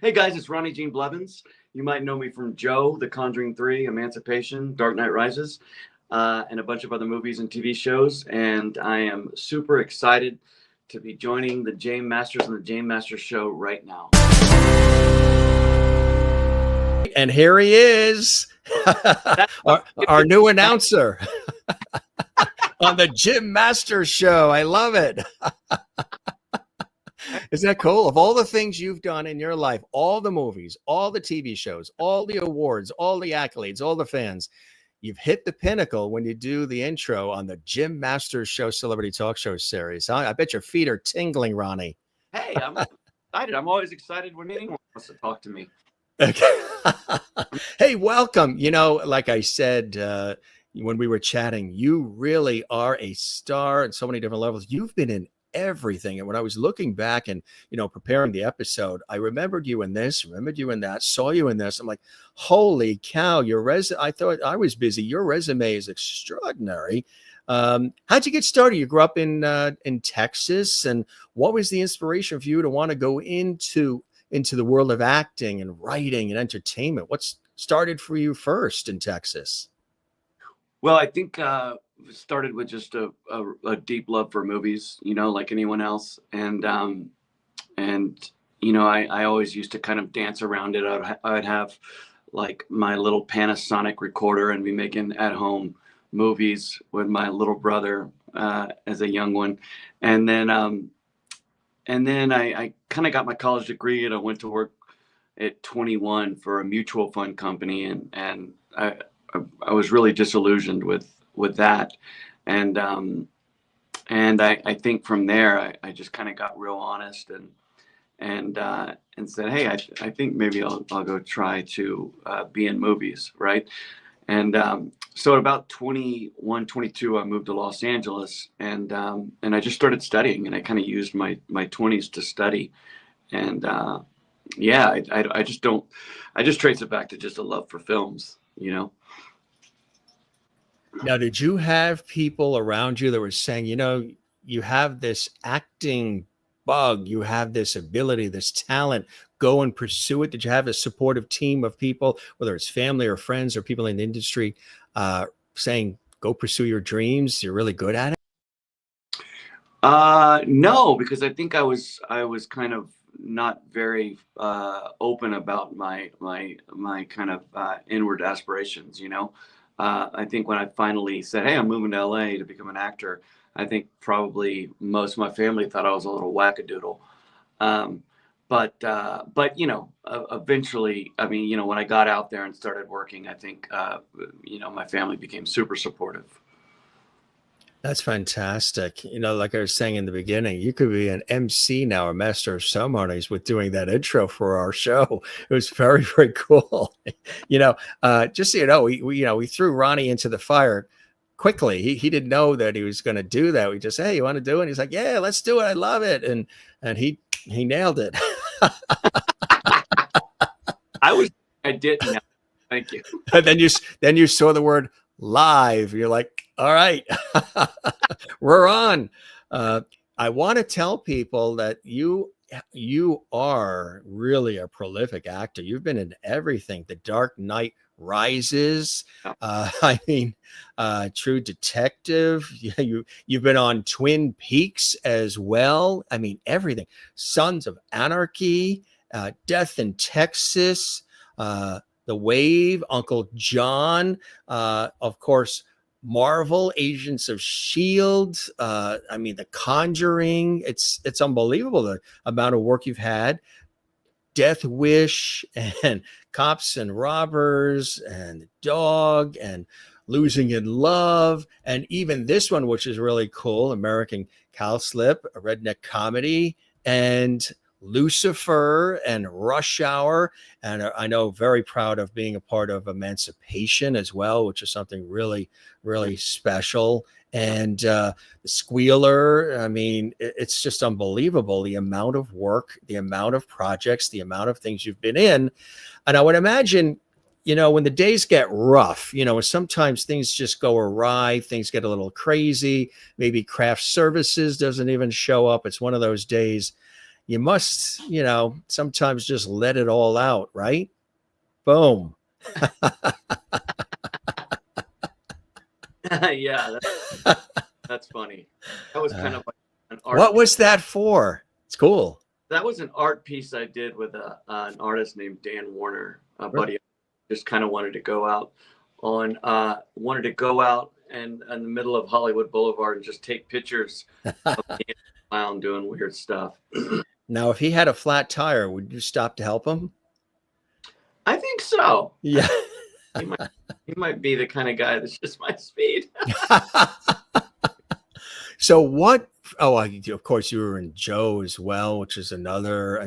Hey guys, it's Ronnie Gene Blevins. You might know me from Joe, The Conjuring 3, Emancipation, Dark Knight Rises, and a bunch of other movies and TV shows. And I am super excited to be joining the James Masters and the James Masters Show right now. And here he is, our new announcer on the Jim Masters Show. I love it. Isn't that cool? Of all the things you've done in your life, all the movies, all the TV shows, all the awards, all the accolades, all the fans, you've hit the pinnacle when you do the intro on the Jim Masters Show Celebrity Talk Show series. Huh? I bet your feet are tingling, Ronnie. Hey, I'm excited. I'm always excited when anyone wants to talk to me. Okay. Hey, welcome. You know, like I said, when we were chatting, you really are a star at so many different levels. You've been in everything. And when I was looking back and, preparing the episode, I remembered you in this, remembered you in that, saw you in this. I'm like, holy cow, I thought I was busy. Your resume is extraordinary. How'd you get started? You grew up in Texas. And what was the inspiration for you to want to go into the world of acting and writing and entertainment? What's started for you first in Texas? Well, I think started with just a deep love for movies, like anyone else. And I always used to kind of dance around it. I would have like my little Panasonic recorder and be making at home movies with my little brother as a young one. And then I kind of got my college degree and I went to work at 21 for a mutual fund company. And I was really disillusioned with that. And I think from there, I just kind of got real honest and said, hey, I think maybe I'll go try to be in movies. Right. And so at about 21, 22, I moved to Los Angeles and I just started studying and I kind of used my 20s to study. And I just trace it back to just a love for films, Now, did you have people around you that were saying, you have this acting bug, you have this ability, this talent, go and pursue it? Did you have a supportive team of people, whether it's family or friends or people in the industry, saying, go pursue your dreams, you're really good at it? No, because I think I was kind of not very open about my kind of inward aspirations, I think when I finally said, hey, I'm moving to LA to become an actor, I think probably most of my family thought I was a little wackadoodle. But eventually, I mean, when I got out there and started working, I think, my family became super supportive. That's fantastic. Like I was saying in the beginning, you could be an MC now, a master of ceremonies, with doing that intro for our show. It was very, very cool. Just so you know, we threw Ronnie into the fire quickly. He didn't know that he was going to do that. We just, hey, you want to do it? And he's like, yeah, let's do it. I love it. And he nailed it. I didn't. Thank you. And then you saw the word live. You're like, all right, we're on. I want to tell people that you are really a prolific actor. You've been in everything. The Dark Knight Rises. True Detective. You've been on Twin Peaks as well. I mean, everything. Sons of Anarchy, Death in Texas, The Wave, Uncle John, of course, Marvel, Agents of S.H.I.E.L.D., The Conjuring. It's unbelievable the amount of work you've had. Death Wish and Cops and Robbers and The Dog and Losing in Love. And even this one, which is really cool, American Cowslip, a redneck comedy, and Lucifer and Rush Hour. And I know very proud of being a part of Emancipation as well, which is something really, really special. And the Squealer, it's just unbelievable, the amount of work, the amount of projects, the amount of things you've been in. And I would imagine, when the days get rough, sometimes things just go awry, things get a little crazy, maybe craft services doesn't even show up. It's one of those days. you must, sometimes just let it all out, right? Boom. Yeah, that's funny. That was kind of like an art What piece. was that for? It's cool. That was an art piece I did with an artist named Dan Warner, a buddy. Just kind of wanted to go out and in the middle of Hollywood Boulevard and just take pictures of me and the clown doing weird stuff. Now, if he had a flat tire, would you stop to help him? I think so. Yeah. He might be the kind of guy that's just my speed. So what? Oh, of course you were in Joe as well, which is another.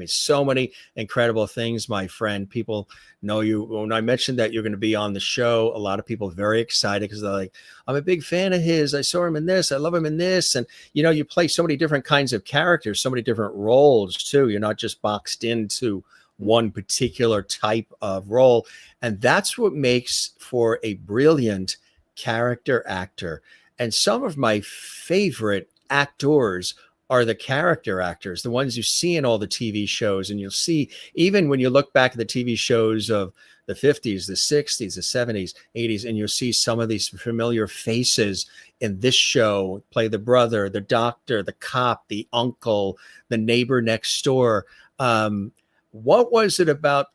So many incredible things, my friend. People know you. When I mentioned that you're going to be on the show, a lot of people are very excited because they're like, I'm a big fan of his. I saw him in this. I love him in this. And, you play so many different kinds of characters, so many different roles too. You're not just boxed into one particular type of role. And that's what makes for a brilliant character actor. And some of my favorite actors are the character actors, the ones you see in all the TV shows. And you'll see, even when you look back at the TV shows of the 50s, the 60s, the 70s, 80s, and you'll see some of these familiar faces in this show play the brother, the doctor, the cop, the uncle, the neighbor next door. What was it about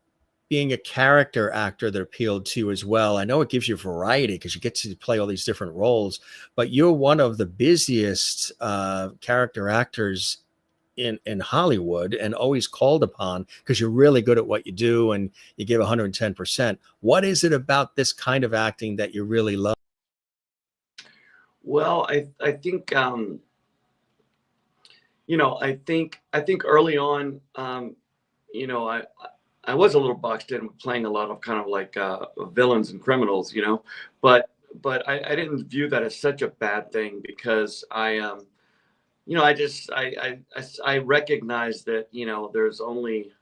being a character actor that appealed to you as well? I know it gives you variety because you get to play all these different roles, but you're one of the busiest character actors in Hollywood and always called upon because you're really good at what you do and you give 110%. What is it about this kind of acting that you really love? Well, I think I think early on, I was a little boxed in playing a lot of kind of like villains and criminals, but I didn't view that as such a bad thing because I recognize that there's only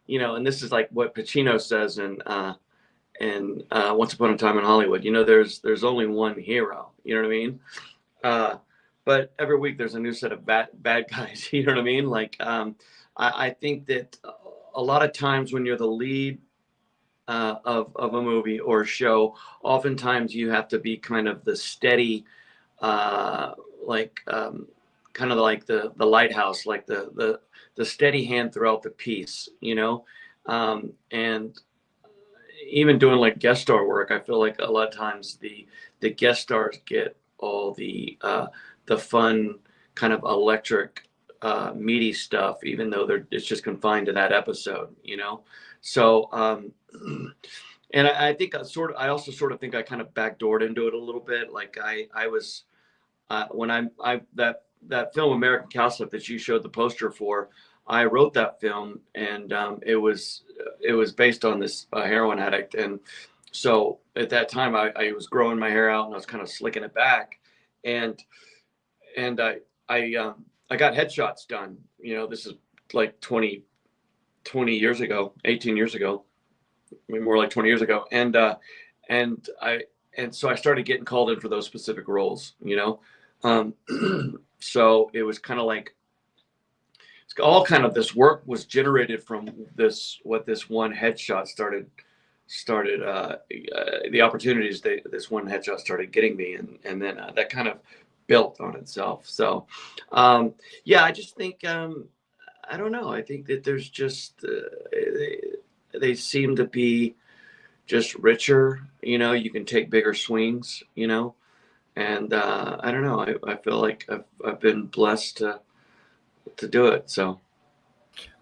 and this is like what Pacino says in Once Upon a Time in Hollywood. There's only one hero. You know what I mean? But every week there's a new set of bad guys. You know what I mean? Like I think that a lot of times when you're the lead of a movie or a show, oftentimes you have to be kind of the steady, kind of like the lighthouse, like the steady hand throughout the piece, and even doing like guest star work, I feel like a lot of times the guest stars get all the fun kind of electric meaty stuff, even though it's just confined to that episode, So, and I think I also sort of think I kind of backdoored into it a little bit. Like I was when that film American Cowslip that you showed the poster for, I wrote that film, and it was based on this heroin addict, and so at that time I was growing my hair out and I was kind of slicking it back, and I got headshots done. This is like 20 years ago, 18 years ago, maybe more like 20 years ago. And so I started getting called in for those specific roles, so it was kind of like, it's all kind of, this work was generated from what this one headshot started the opportunities this one headshot started getting me. And then that kind of built on itself. So, I just think, I don't know. I think that there's just, they seem to be just richer, you can take bigger swings, and I don't know. I feel like I've been blessed to do it. So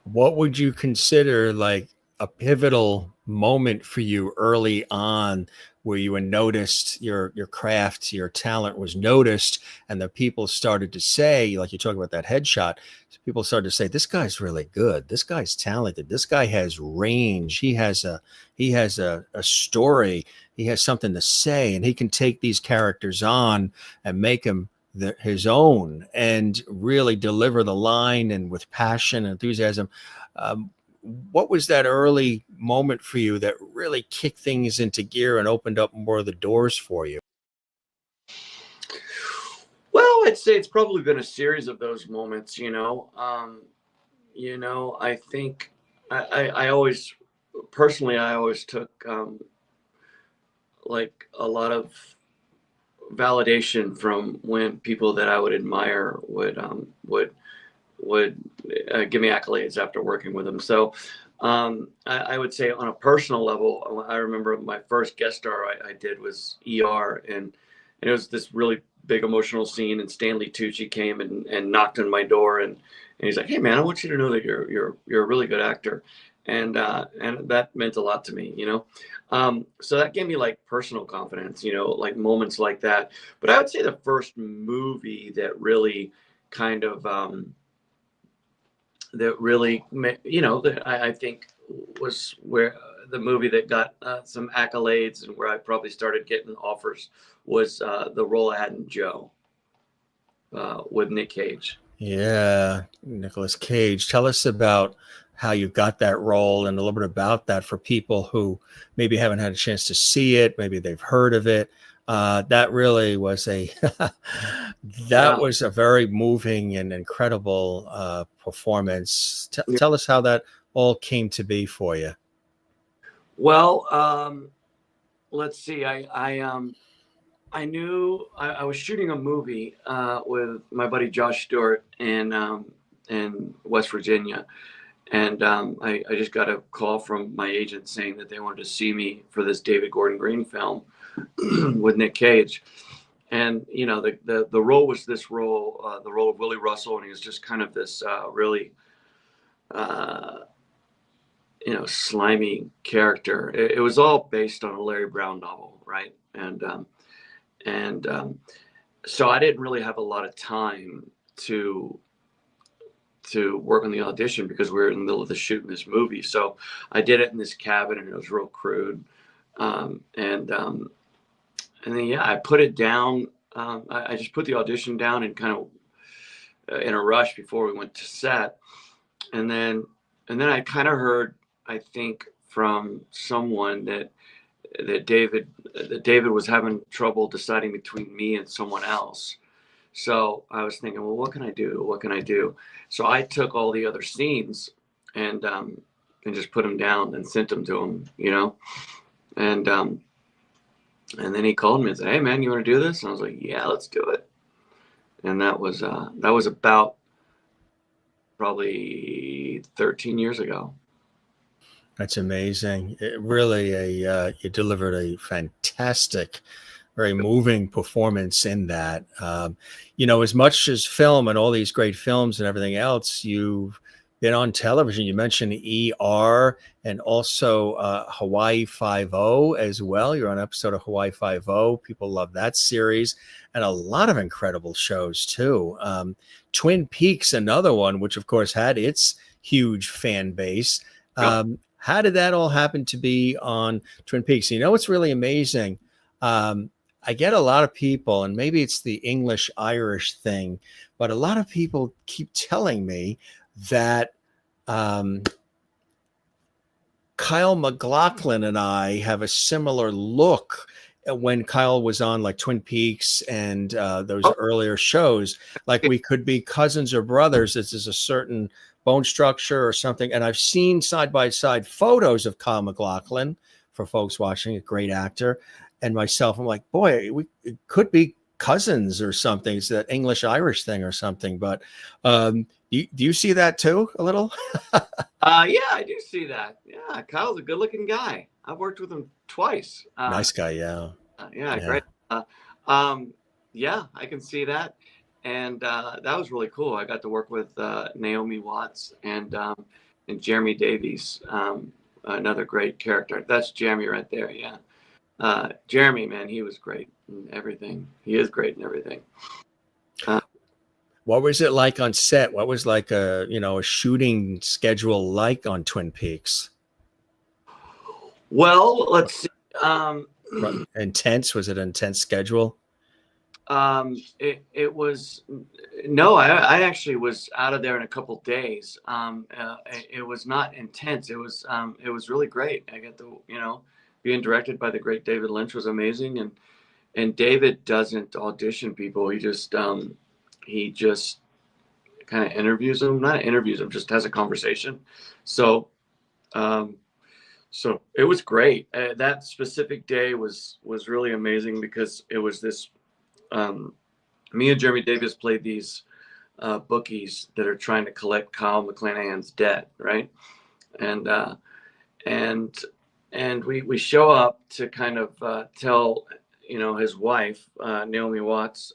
What would you consider like a pivotal moment for you early on where you were noticed, your craft, your talent was noticed, and the people started to say, like you talk about that headshot, people started to say, this guy's really good. This guy's talented. This guy has range. He has a story. He has something to say, and he can take these characters on and make them his own and really deliver the line and with passion and enthusiasm. What was that early moment for you that really kicked things into gear and opened up more of the doors for you? Well, I'd say it's probably been a series of those moments, I think I always, personally, I always took like a lot of validation from when people that I would admire would give me accolades after working with them. So I would say on a personal level, I remember my first guest star I did was ER, and it was this really big emotional scene. And Stanley Tucci came and knocked on my door, and he's like, "Hey man, I want you to know that you're a really good actor," and that meant a lot to me. So that gave me like personal confidence, like moments like that. But I would say the first movie that really kind of that I think was where the movie that got some accolades and where I probably started getting offers was the role I had in Joe with Nick Cage. Yeah, Nicolas Cage. Tell us about how you got that role and a little bit about that for people who maybe haven't had a chance to see it. Maybe they've heard of it. That really was Yeah. a very moving and incredible performance. Yeah. Tell us how that all came to be for you. Well, let's see. I knew I was shooting a movie with my buddy Josh Stewart in West Virginia. And I just got a call from my agent saying that they wanted to see me for this David Gordon Green film with Nick Cage. And, the role was this role, the role of Willie Russell. And he was just kind of this really, slimy character. It was all based on a Larry Brown novel, right? And so I didn't really have a lot of time to work on the audition because we were in the middle of the shooting this movie. So I did it in this cabin, and it was real crude. And then, I put it down. I just put the audition down and kind of in a rush before we went to set. And then I kind of heard, I think, from someone that David was having trouble deciding between me and someone else. So I was thinking, well, what can I do? What can I do? So I took all the other scenes and just put them down and sent them to him, and then he called me and said, "Hey man, you want to do this?" And I was like, "Yeah, let's do it." And that was about probably 13 years ago. That's amazing. It really, you delivered a fantastic, very moving performance in that. As much as film and all these great films and everything else, you've been on television. You mentioned ER and also Hawaii Five-0 as well. You're on an episode of Hawaii Five-0. People love that series, and a lot of incredible shows too. Twin Peaks, another one, which of course had its huge fan base. Yep. How did that all happen to be on Twin Peaks? What's really amazing? I get a lot of people, and maybe it's the English-Irish thing, but a lot of people keep telling me that Kyle MacLachlan and I have a similar look when Kyle was on like Twin Peaks and those earlier shows. Like we could be cousins or brothers. This is a certain bone structure or something. And I've seen side-by-side photos of Kyle MacLachlan for folks watching, a great actor, and myself. I'm like, boy, it could be cousins or something. It's that English-Irish thing or something. But do you see that too a little? Yeah, I do see that. Yeah, Kyle's a good-looking guy. I've worked with him twice. Nice guy, yeah. Yeah, great. Yeah, I can see that. And that was really cool. I got to work with Naomi Watts and Jeremy Davies, another great character. That's Jeremy right there, yeah. Jeremy, man, he was great in everything. He is great in everything. What was it like on set? What was like a shooting schedule like on Twin Peaks? Well, let's see. Intense? Was it an intense schedule? It was no. I actually was out of there in a couple days. It was not intense. It was really great. I got to being directed by the great David Lynch was amazing, and David doesn't audition people. He just kind of interviews them, not interviews them, just has a conversation. So, um, so it was great. That specific day was really amazing because it was this. Me and Jeremy Davis played these bookies that are trying to collect Kyle McClanahan's debt, right? And and we show up to kind of tell his wife Naomi Watts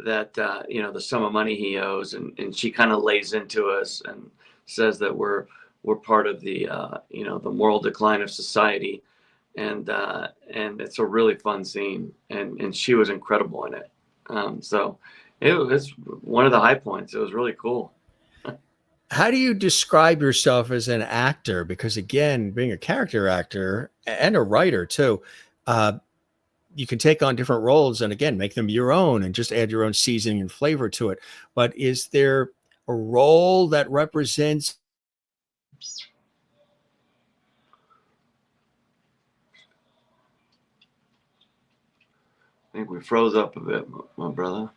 that the sum of money he owes, and she kind of lays into us and says that we're part of the the moral decline of society, and it's a really fun scene, and she was incredible in it. So it was one of the high points. It was really cool. How do you describe yourself as an actor? Because again, being a character actor and a writer too, you can take on different roles and again, make them your own and just add your own seasoning and flavor to it. But is there a role that represents? I think we froze up a bit, my brother.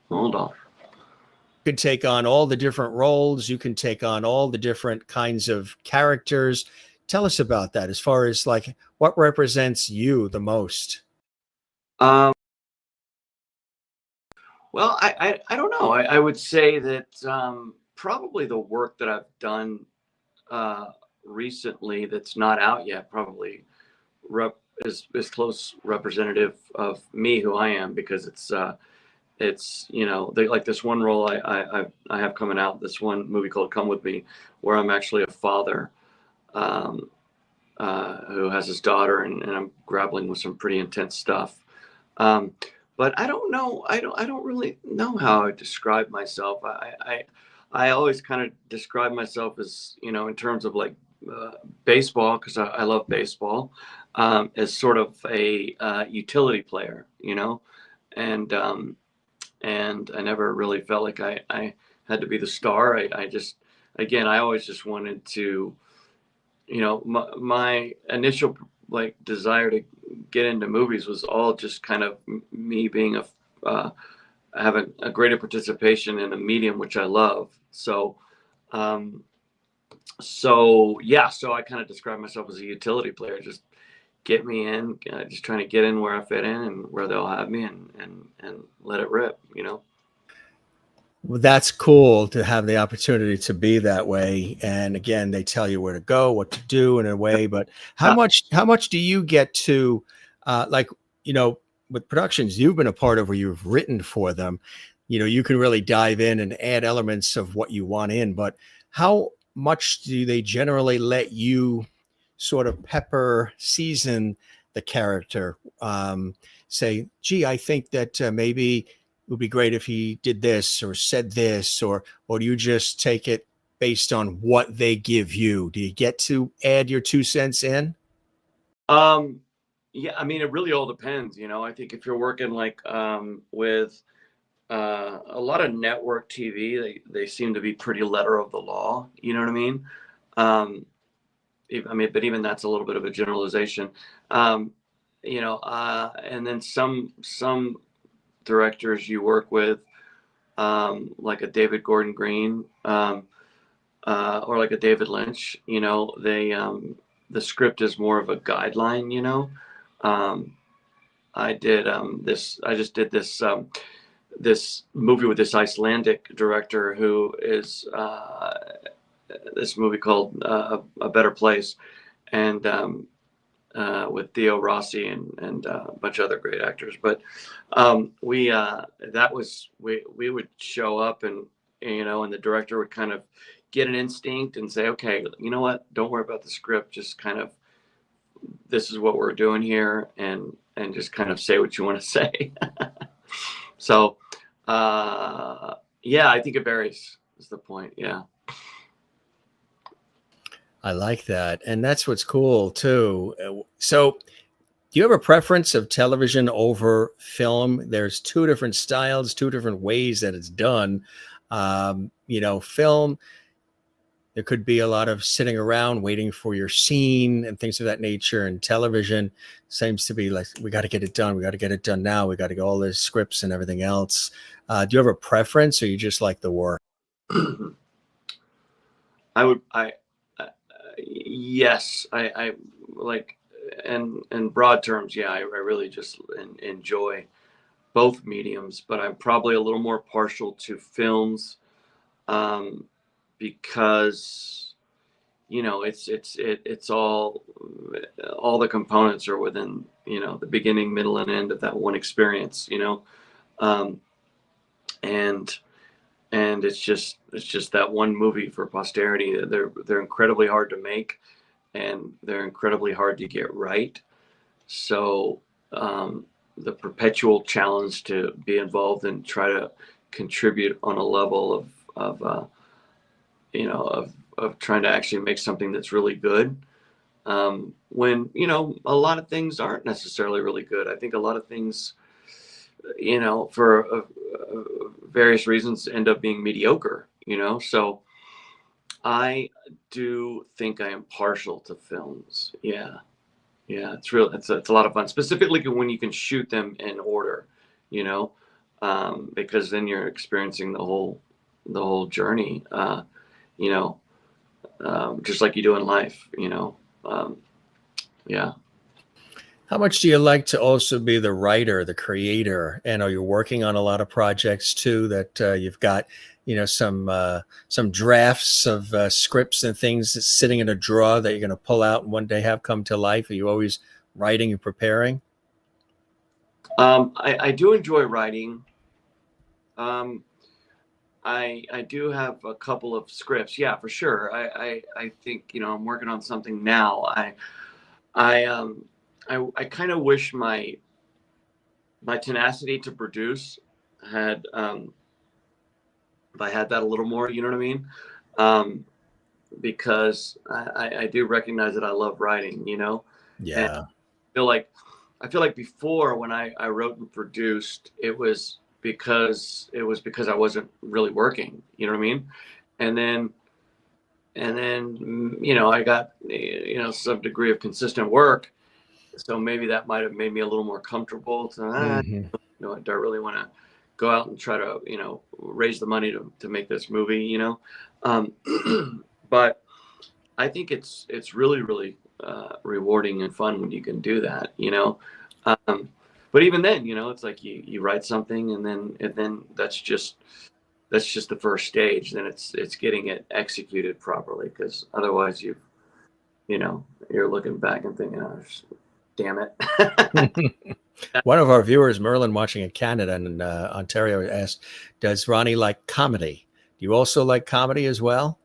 Hold on. You can take on all the different roles. You can take on all the different kinds of characters. Tell us about that as far as like what represents you the most. Well, I don't know. I would say that probably the work that I've done recently that's not out yet probably is close representative of me, who I am, because it's like this one role I have coming out, this one movie called Come With Me, where I'm actually a father who has his daughter, and I'm grappling with some pretty intense stuff. But I don't know. I don't really know how I describe myself. I always kind of describe myself as, in terms of like baseball, because I love baseball, as sort of a utility player, and I never really felt like I had to be the star. I just, again, I always just wanted to, my initial like desire to get into movies was all just kind of me being having a greater participation in a medium which I love. So yeah, so I kind of describe myself as a utility player. Just get me in, just trying to get in where I fit in and where they'll have me, and let it rip, Well, that's cool to have the opportunity to be that way. And again, they tell you where to go, what to do in a way, but how much do you get to, like, with productions you've been a part of where you've written for them, you can really dive in and add elements of what you want in, but how much do they generally let you sort of season the character? Say, gee, I think that maybe it would be great if he did this or said this, or do you just take it based on what they give you? Do you get to add your 2 cents in? Yeah, I mean, it really all depends. I think if you're working like with a lot of network TV, they seem to be pretty letter of the law. You know what I mean? But even that's a little bit of a generalization. And then some directors you work with, like a David Gordon Green, or like a David Lynch, they the script is more of a guideline. I just did this movie with this Icelandic director who is this movie called A Better Place, and with Theo Rossi and a bunch of other great actors. But we would show up, and and the director would kind of get an instinct and say, okay, you know what, don't worry about the script, just kind of, this is what we're doing here, and just kind of say what you want to say. So yeah, I think it varies is the point. Yeah. I like that. And that's what's cool too. So do you have a preference of television over film? There's two different styles, two different ways that it's done. Film, there could be a lot of sitting around waiting for your scene and things of that nature. And television seems to be like, we got to get it done. We got to get it done now. We got to get all the scripts and everything else. Do you have a preference, or you just like the work? Yes, I like, in broad terms, yeah, I really just enjoy both mediums, but I'm probably a little more partial to films, because it's all the components are within the beginning, middle, and end of that one experience, um, and it's just that one movie for posterity. They're incredibly hard to make, and they're incredibly hard to get right. So the perpetual challenge to be involved and try to contribute on a level of trying to actually make something that's really good, when a lot of things aren't necessarily really good. I think a lot of things, for various reasons, end up being mediocre. So I do think I am partial to films. Yeah. Yeah, it's a lot of fun, specifically when you can shoot them in order, you know, because then you're experiencing the whole journey, you know, just like you do in life, yeah. How much do you like to also be the writer, the creator? And are you working on a lot of projects too that you've got, some drafts of scripts and things sitting in a drawer that you're going to pull out and one day have come to life? Are you always writing and preparing? I do enjoy writing. Um, I do have a couple of scripts. Yeah, for sure. I think, I'm working on something now. I I kind of wish my tenacity to produce had, if I had that a little more, you know what I mean? Um, because I do recognize that I love writing, and Yeah. feel like I feel like before, when I wrote and produced, it was because I wasn't really working, you know what I mean? And then I got some degree of consistent work, so maybe that might have made me a little more comfortable to, Hmm. I don't really want to go out and try to raise the money to make this movie, um, but I think it's really, really rewarding and fun when you can do that, um, but even then, it's like you write something, and then that's just the first stage. Then it's getting it executed properly, because otherwise you're looking back and thinking, oh, damn it. One of our viewers, Merlin, watching in Canada and Ontario, asked, "Does Ronnie like comedy? Do you also like comedy as well?"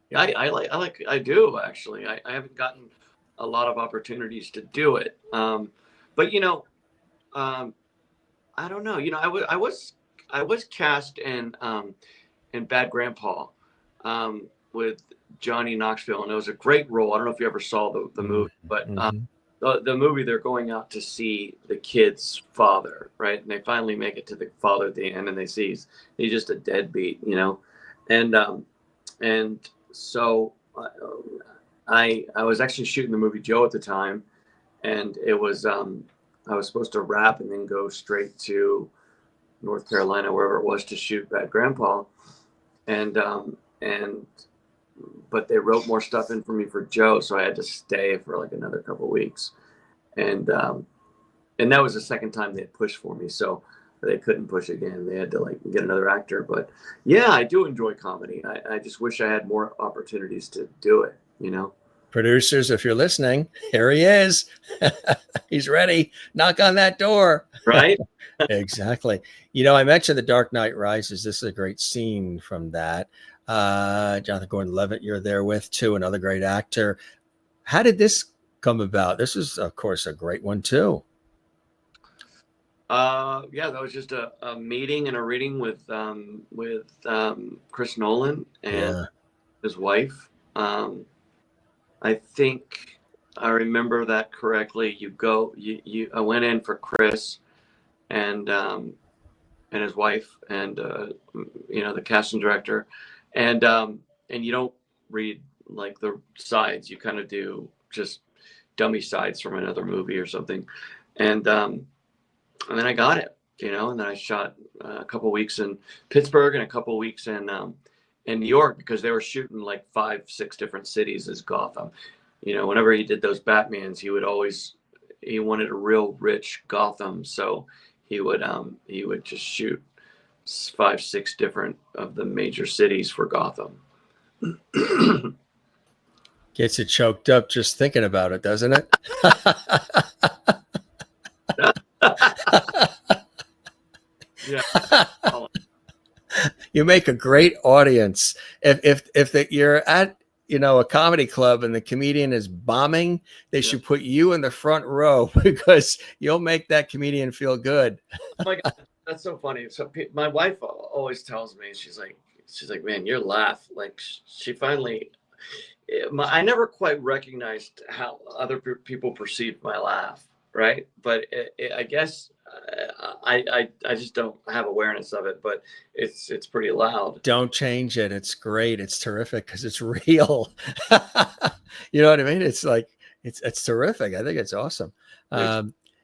Yeah, I do, actually. I haven't gotten a lot of opportunities to do it, but um, I don't know. I was cast in Bad Grandpa, with Johnny Knoxville, and it was a great role. I don't know if you ever saw the movie, but Mm-hmm. the movie, they're going out to see the kid's father, right? And they finally make it to the father at the end, and they see he's just a deadbeat, and and so I was actually shooting the movie Joe at the time, and it was I was supposed to wrap and then go straight to North Carolina, wherever it was, to shoot Bad Grandpa, and but they wrote more stuff in for me for Joe, so I had to stay for like another couple of weeks, and that was the second time they had pushed for me, so they couldn't push again. They had to like get another actor. But yeah, I do enjoy comedy. I just wish I had more opportunities to do it. Producers, if you're listening, here he is. He's ready. Knock on that door. Right? Exactly. I mentioned The Dark Knight Rises. This is a great scene from that. Jonathan Gordon-Levitt, you're there with too, another great actor. How did this come about? This is, of course, a great one too. Yeah, that was just a meeting and a reading with Chris Nolan and Yeah. his wife. I think I remember that correctly. I went in for Chris and his wife, and the casting director, and you don't read like the sides. You kind of do just dummy sides from another movie or something. And then I got it, and then I shot a couple weeks in Pittsburgh and a couple weeks in New York, because they were shooting like 5-6 different cities as Gotham. Whenever he did those Batmans, he wanted a real rich Gotham, so he would just shoot 5-6 different of the major cities for Gotham. Gets you choked up just thinking about it, doesn't it? Yeah. You make a great audience. If you're at a comedy club and the comedian is bombing, they should put you in the front row, because you'll make that comedian feel good. Oh my God, that's so funny. So my wife always tells me, she's like, man, your laugh, like she finally. I never quite recognized how other people perceived my laugh, right? But I guess I just don't have awareness of it, but it's pretty loud. Don't change it. It's great. It's terrific because it's real. You know what I mean? It's like it's terrific. I think it's awesome.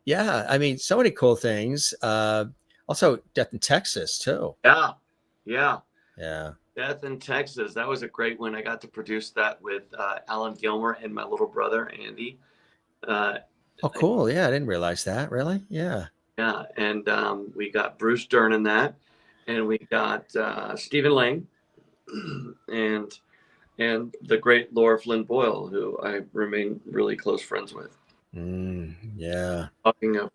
Yeah, I mean, so many cool things. Also, Death in Texas too. Yeah. Death in Texas. That was a great one. I got to produce that with Alan Gilmer and my little brother Andy. Oh, cool. Yeah, I didn't realize that. Really? Yeah. Yeah, and we got Bruce Dern in that, and we got Stephen Lang, and the great Laura Flynn Boyle, who I remain really close friends with. Yeah. Talking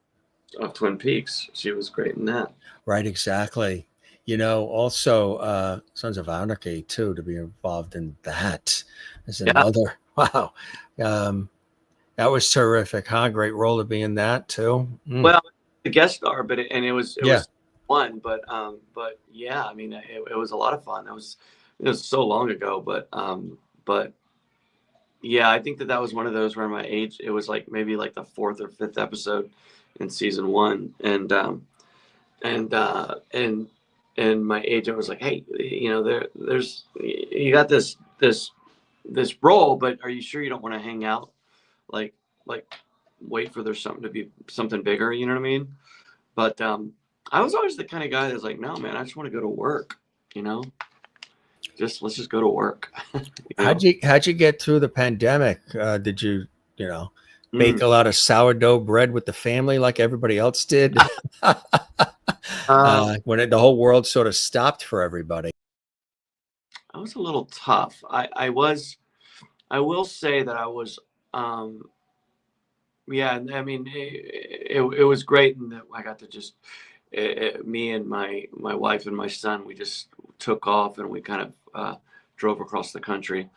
of Twin Peaks, she was great in that. Right, exactly. Also Sons of Anarchy too, to be involved in that is another. Wow. That was terrific, huh? Great role to be in that too. Well, the guest star, but it was fun, but yeah, I mean, it was a lot of fun. It was so long ago, but yeah, I think that was one of those where my age, it was like maybe like the 4th or 5th episode in season 1, and my agent was like, hey, there's you got this role, but are you sure you don't want to hang out, like wait for there's something to be something bigger, you know what I mean? But I was always the kind of guy that's like, no, man, I just want to go to work, let's just go to work. How'd you get through the pandemic? Did you bake a lot of sourdough bread with the family like everybody else did? When the whole world sort of stopped for everybody. I was a little tough. I will say that I was, yeah, I mean, it was great in that I got to just, me and my wife and my son, we just took off and we kind of drove across the country.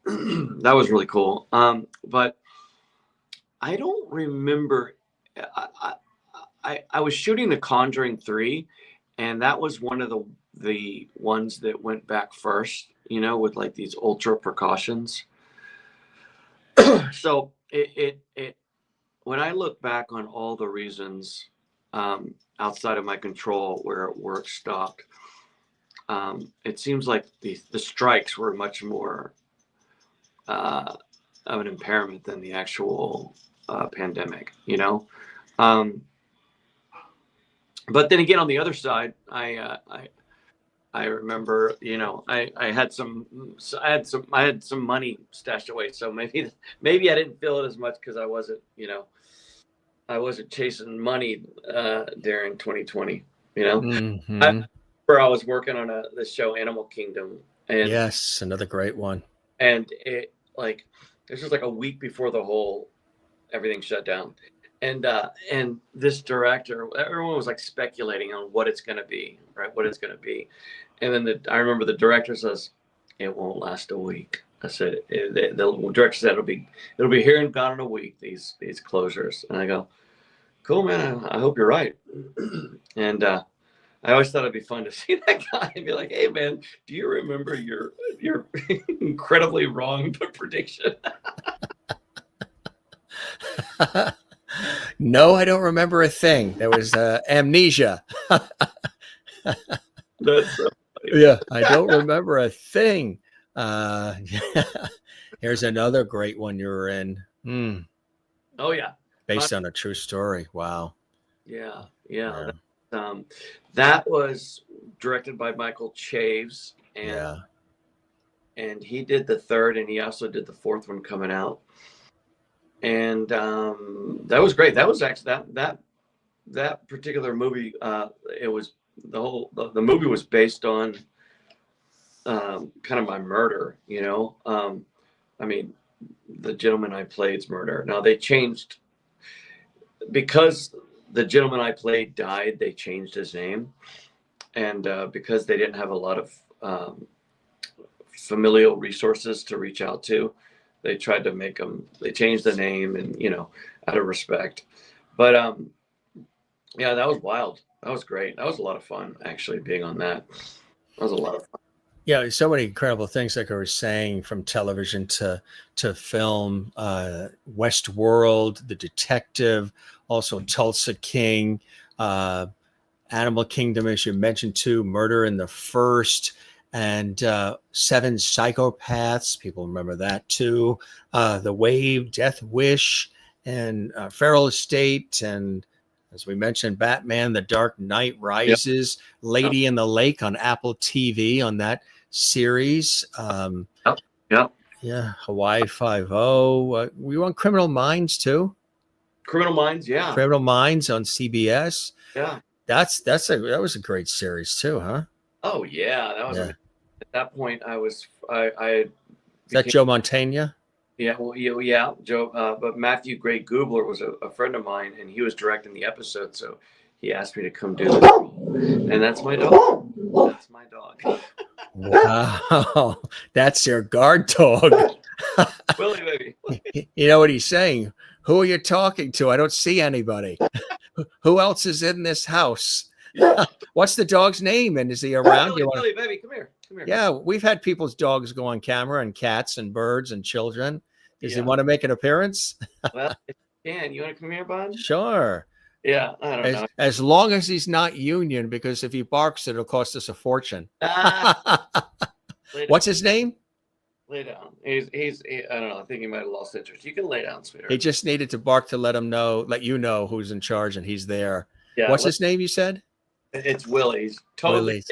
That was really cool. But I don't remember, I was shooting The Conjuring 3, and that was one of the ones that went back first, with like these ultra precautions. So it when I look back on all the reasons outside of my control where work stopped, it seems like the strikes were much more of an impairment than the actual pandemic, but then again, on the other side, I remember, I had some money stashed away, so maybe I didn't feel it as much because I wasn't chasing money during 2020. Mm-hmm. I was working on the show Animal Kingdom, and yes, another great one. And it this was like a week before everything shut down. And this director, everyone was like speculating on what it's going to be, right? What it's going to be. And then I remember the director says, it won't last a week. I said, the director said, it'll be here and gone in a week, these closures. And I go, cool, man. I hope you're right. And I always thought it'd be fun to see that guy and be like, hey, man, do you remember your incredibly wrong prediction? No, I don't remember a thing. There was amnesia. That's so funny. Yeah, I don't remember a thing. Here's another great one you were in. Oh yeah, Based on a true story. Wow. yeah. Yeah. That was directed by Michael Chaves, Yeah. and he did the third, and he also did the fourth one coming out. And that was great. That was actually that particular movie. It was the movie was based on kind of my murder. I mean, the gentleman I played's murder. Now they changed because the gentleman I played died. They changed his name, and because they didn't have a lot of familial resources to reach out to, they tried to make them. They changed the name, and out of respect. But yeah, that was wild. That was great. That was a lot of fun, actually, being on that. That was a lot of fun. Yeah, so many incredible things, like I was saying, from television to film. Westworld, The Detective, also Tulsa King, Animal Kingdom, as you mentioned too, Murder in the First, and Seven Psychopaths. People remember that too. The Wave, Death Wish, and Feral Estate, and as we mentioned, Batman, The Dark Knight Rises, yep. Lady in the Lake on Apple TV on that series. Yep. Yeah, Hawaii Five-0. We were on Criminal Minds too. Criminal Minds, yeah. Criminal Minds on CBS. Yeah. That was a great series too, huh? Oh yeah, that was. Yeah. At that point, I Is that Joe Mantegna? Yeah, well, yeah, Joe. But Matthew Gray Gubler was a friend of mine, and he was directing the episode, so he asked me to come do this role. And that's my dog. That's my dog. Wow, that's your guard dog. Willie, baby. You know what he's saying? Who are you talking to? I don't see anybody. Who else is in this house? Yeah. What's the dog's name? And is he around? Willie, baby, come here. Yeah, we've had people's dogs go on camera, and cats and birds and children. Does he want to make an appearance? Well, if you can. You want to come here, bud? Sure. Yeah, I don't know. As long as he's not union, because if he barks, it'll cost us a fortune. What's his name? Lay down. He's I don't know. I think he might have lost interest. You can lay down, sweetheart. He just needed to bark to let you know who's in charge, and he's there. Yeah. What's his name, you said? It's Willie. He's totally.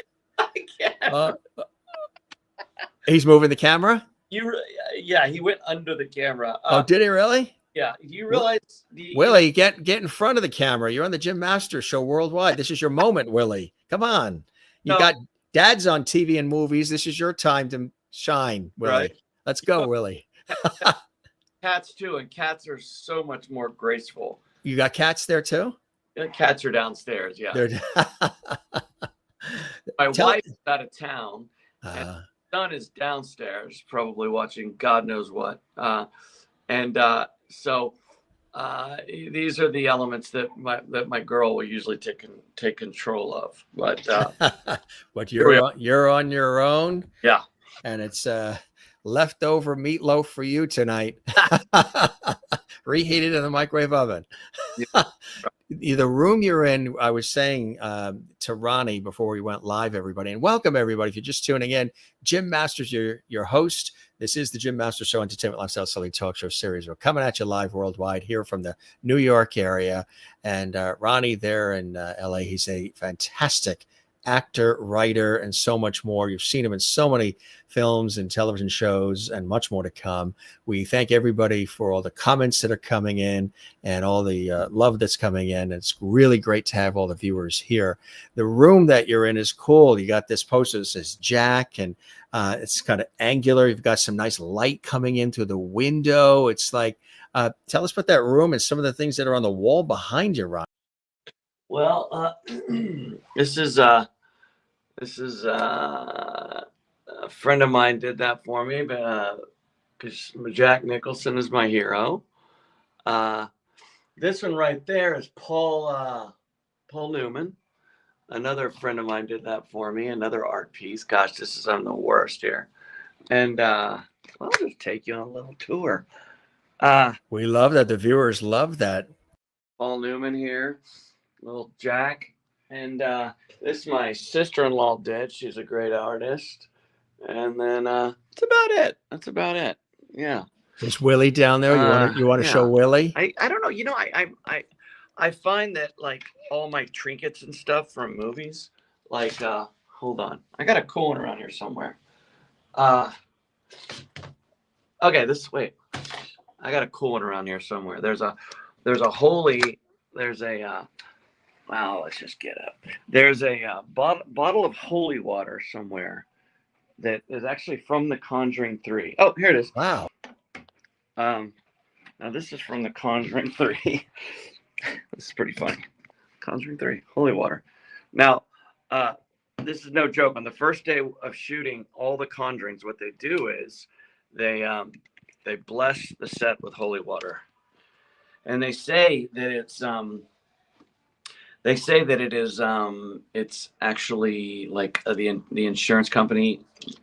He's moving the camera? Yeah, he went under the camera. Oh, did he really? Yeah. Do you realize? Willie, get in front of the camera. You're on the Jim Masters Show worldwide. This is your moment, Willie. Come on. You got dads on TV and movies. This is your time to shine, Willie. Right. Let's go, Willie. Cats too, and cats are so much more graceful. You got cats there too? Cats are downstairs. Yeah. My wife is out of town. And son is downstairs, probably watching God knows what. So these are the elements that my girl will usually take control of. But you're on your own. Yeah. And it's leftover meatloaf for you tonight. Reheated in the microwave oven. Yeah. The room you're in, I was saying to Ronnie before we went live, everybody, and welcome everybody. If you're just tuning in, Jim Masters, your host. This is the Jim Masters Show, entertainment, lifestyle, selling talk show series. We're coming at you live worldwide here from the New York area. And Ronnie there in LA, he's a fantastic actor, writer, and so much more. You've seen him in so many films and television shows, and much more to come. We thank everybody for all the comments that are coming in and all the love that's coming in. It's really great to have all the viewers here. The room that you're in is cool. You got this poster that says Jack, and it's kind of angular. You've got some nice light coming in through the window. It's like, tell us about that room and some of the things that are on the wall behind you, Ron. Well, this is a friend of mine did that for me, because Jack Nicholson is my hero. This one right there is Paul Newman. Another friend of mine did that for me. Another art piece. Gosh, I'm the worst here. And I'll just take you on a little tour. We love that. The viewers love that. Paul Newman here. Little Jack. And this my sister-in-law did. She's a great artist. And then that's about it. That's about it. Yeah. Is Willie down there? You want to show Yeah. Willie? I don't know. You know, I find that like all my trinkets and stuff from movies, like hold on. I got a cool one around here somewhere. Okay, wait. I got a cool one around here somewhere. There's a wow, let's just get up. There's a bottle of holy water somewhere that is actually from The Conjuring 3. Oh, here it is. Wow. Now this is from The Conjuring 3. This is pretty funny. Conjuring 3, holy water. Now, this is no joke. On the first day of shooting all the Conjurings, what they do is they bless the set with holy water, and they say that it's actually like the insurance company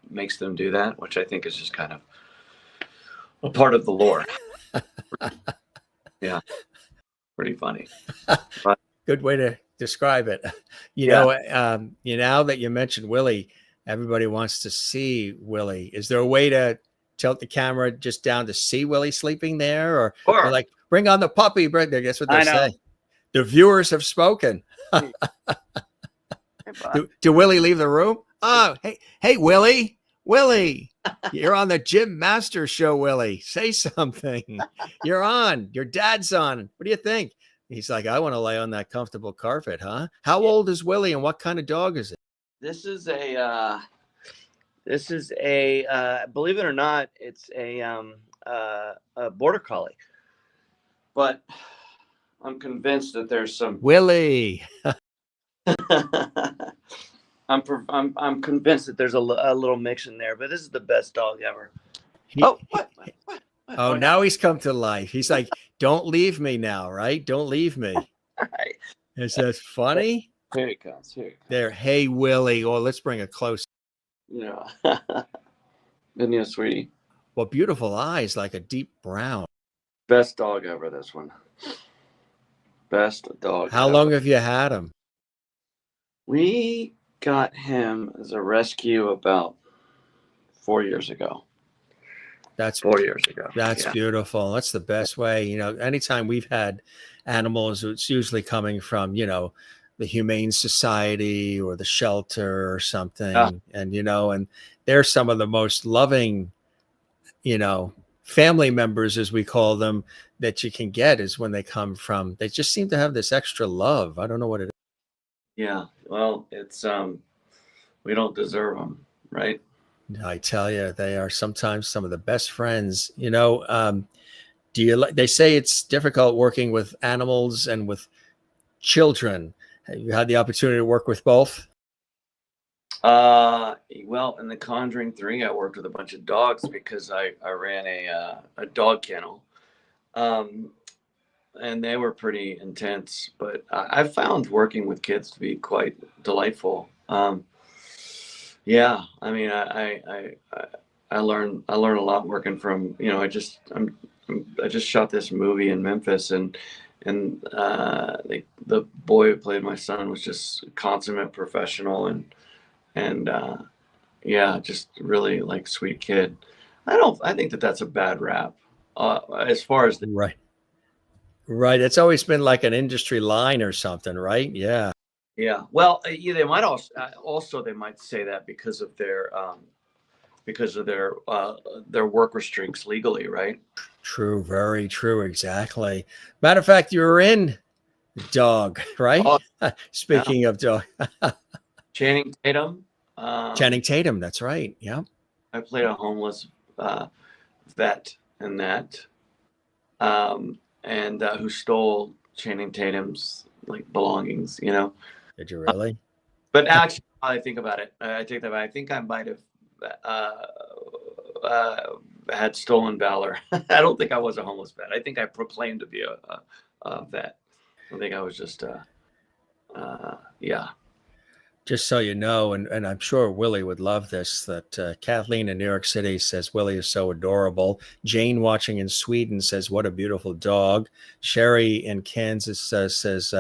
makes them do that, which I think is just kind of a part of the lore. Yeah, pretty funny. But, good way to describe it. Now that you mentioned Willie, everybody wants to see Willie. Is there a way to tilt the camera just down to see Willie sleeping there, or like bring on the puppy? That's what they say. The viewers have spoken. Do Willie leave the room? Oh, hey, Willie, you're on the Jim Master Show. Willie, say something. You're on. Your dad's on. What do you think? He's like, I want to lay on that comfortable carpet, huh? How old is Willie, and what kind of dog is it? This is a believe it or not, it's a border collie. But I'm convinced that there's some Willie. I'm convinced that there's a little mix in there, but this is the best dog ever. What? Oh, now he's come to life. He's like, don't leave me now, right? Don't leave me. Right. Is that funny? Here it comes. There. Hey, Willie. Oh, let's bring it close. Yeah. Isn't he a sweetie? Well, beautiful eyes, like a deep brown. Best dog ever, this one. Best dog. How long have you had him? We got him as a rescue about 4 years ago. That's 4 years ago. That's beautiful. That's the best way. Anytime we've had animals, it's usually coming from, the Humane Society or the shelter or something. Yeah. And they're some of the most loving, family members, as we call them, that you can get is when they come from, they just seem to have this extra love. I don't know what it is. Yeah. Well, it's, we don't deserve them, right? I tell you, they are sometimes some of the best friends. Do you like? They say it's difficult working with animals and with children. Have you had the opportunity to work with both? Well, in The Conjuring 3, I worked with a bunch of dogs because I ran a dog kennel, and they were pretty intense. But I found working with kids to be quite delightful. Yeah, I mean, I learn a lot working from, I just shot this movie in Memphis, and the boy who played my son was just a consummate professional, and yeah, just really like sweet kid. I think that's a bad rap, as far as right. It's always been like an industry line or something, right? Yeah. Yeah. Well, they might also they might say that because of their work restricts legally, right? True. Very true. Exactly. Matter of fact, you were in Dog, right? Speaking of Dog. Channing Tatum. Channing Tatum. That's right. Yeah. I played a homeless vet in that, and who stole Channing Tatum's belongings, Did you really? But actually, I think about it. I take that back. I think I might have had stolen valor. I don't think I was a homeless vet. I think I proclaimed to be a vet. I think I was just, yeah. Just so you know, and I'm sure Willie would love this, that Kathleen in New York City says Willie is so adorable. Jane watching in Sweden says, what a beautiful dog. Sherry in Kansas says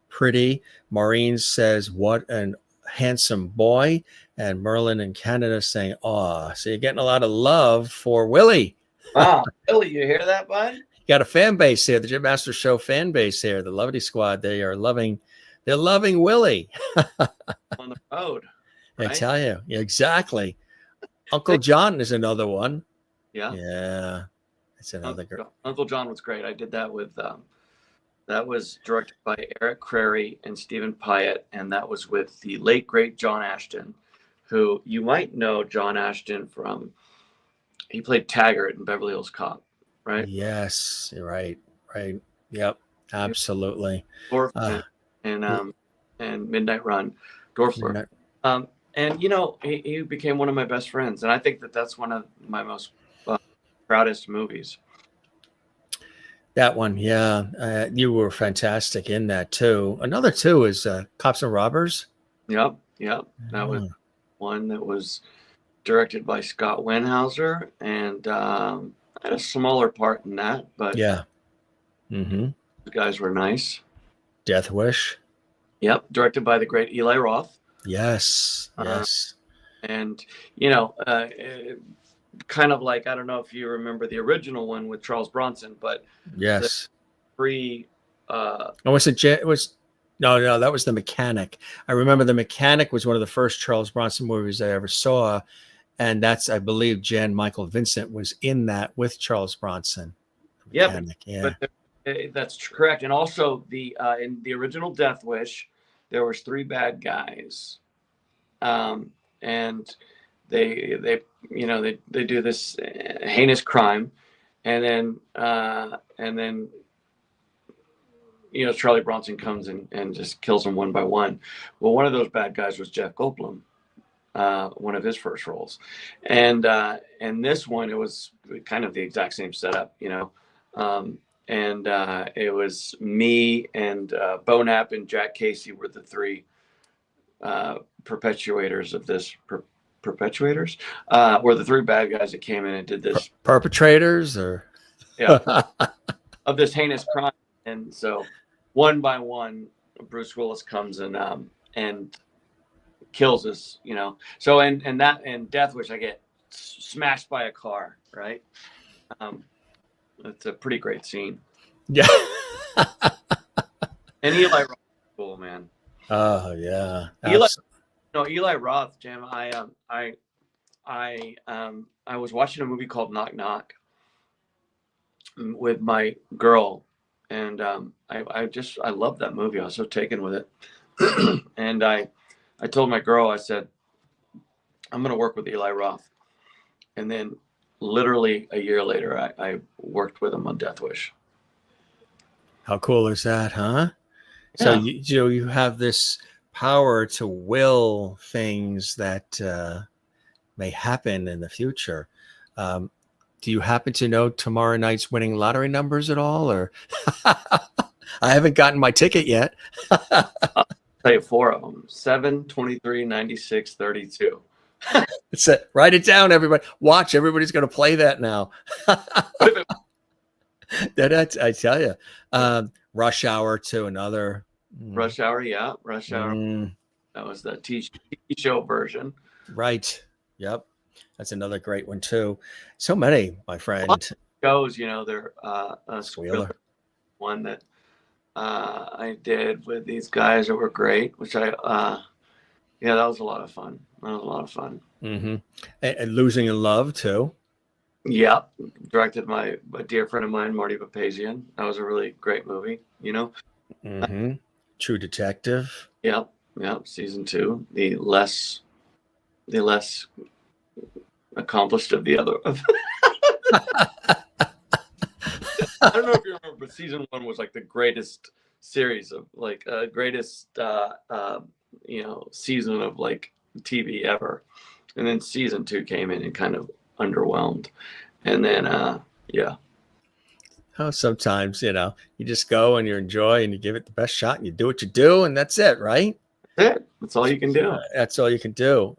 pretty. Maureen says, what an handsome boy, and Merlin in Canada saying, "Oh, so you're getting a lot of love for Willie." Wow, Billy, you hear that, bud? You got a fan base here, the Jim Master Show fan base here, the Lovity Squad. They're loving Willie. On the road, I right? tell you, exactly. Uncle John is another one. Yeah, Yeah, it's another great. Uncle John was great. I did that with. That was directed by Eric Crary and Stephen Pyatt, and that was with the late great John Ashton, who you might know John Ashton from. He played Taggart in Beverly Hills Cop, right? Yes, you're right. Right. Yep. Absolutely. Dorfman and Midnight Run, Dorfler. And he became one of my best friends, and I think that's one of my most proudest movies. That one, yeah. You were fantastic in that too. Another too is Cops and Robbers. Yep. That was one that was directed by Scott Wenhauser, and I had a smaller part in that, but yeah, the guys were nice. Death Wish. Yep, directed by the great Eli Roth. Yes. And kind of like, I don't know if you remember the original one with Charles Bronson, but yes, no, that was The Mechanic. I remember The Mechanic was one of the first Charles Bronson movies I ever saw, and that's, I believe, Jan Michael Vincent was in that with Charles Bronson. Yeah, but that's correct. And also in the original Death Wish, there was 3 bad guys, and they do this heinous crime, and then Charlie Bronson comes and just kills them one by one. Well, one of those bad guys was Jeff Goldblum, one of his first roles, and this one, it was kind of the exact same setup, and it was me and Bo Knapp and Jack Casey were the 3 perpetuators of this. Perpetuators were the 3 bad guys that came in and did this. Perpetrators, or of this heinous crime. And so one by one, Bruce Willis comes and kills us, So and Death Wish, I get smashed by a car, right? It's a pretty great scene. Yeah. And Eli Roth, cool, man. Oh yeah. Eli Roth, Jim. I was watching a movie called Knock Knock with my girl, and I loved that movie. I was so taken with it, and I told my girl, I said, I'm going to work with Eli Roth, and then literally a year later, I worked with him on Death Wish. How cool is that, huh? Yeah. So you have this power to will things that may happen in the future. Do you happen to know tomorrow night's winning lottery numbers at all, or? I haven't gotten my ticket yet. I'll tell you 4 of them: 7, 23, 96, 32. It's it. Write it down, everybody. Watch. Everybody's going to play that now. I tell you. Rush Hour too, another. Rush Hour, yeah. Rush Hour. That was the TV show version. Right. Yep. That's another great one too. So many, my friend. Shows, they're Wheeler. One that I did with these guys that were great, which that was a lot of fun. Mm-hmm. And Losing in Love too. Yeah, directed by a dear friend of mine, Marty Papazian. That was a really great movie. Mm-hmm. True Detective. Yep. Season 2, the less accomplished of the other. I don't know if you remember, but season 1 was like the greatest series of greatest season of like TV ever, and then season 2 came in and kind of underwhelmed, and then Oh, sometimes you just go and you enjoy and you give it the best shot and you do what you do, and that's it, right? That's it. That's all you can do. That's all you can do.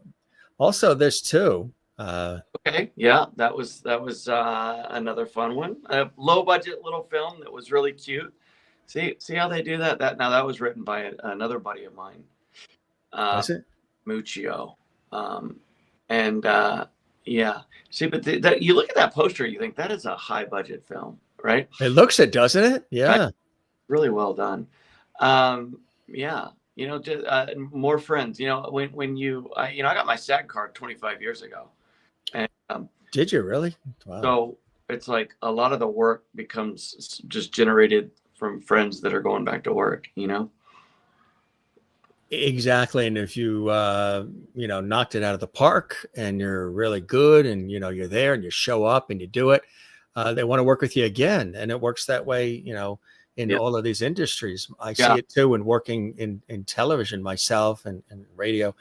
Also, there's 2. Okay, yeah, that was another fun one. A low budget little film that was really cute. See how they do that? That was written by another buddy of mine. Was it? Muccio. And yeah, see, but that you look at that poster, you think that is a high budget film, right? It looks it, doesn't it? Right? Yeah. Really well done. Yeah, just, more friends. When I got my SAG card 25 years ago, and Did you really? Wow. so it's like a lot of the work becomes just generated from friends that are going back to work. Exactly. And if you knocked it out of the park and you're really good and you're there and you show up and you do it, they want to work with you again. And it works that way, in Yeah. all of these industries. I Yeah. see it too when working in television myself and radio,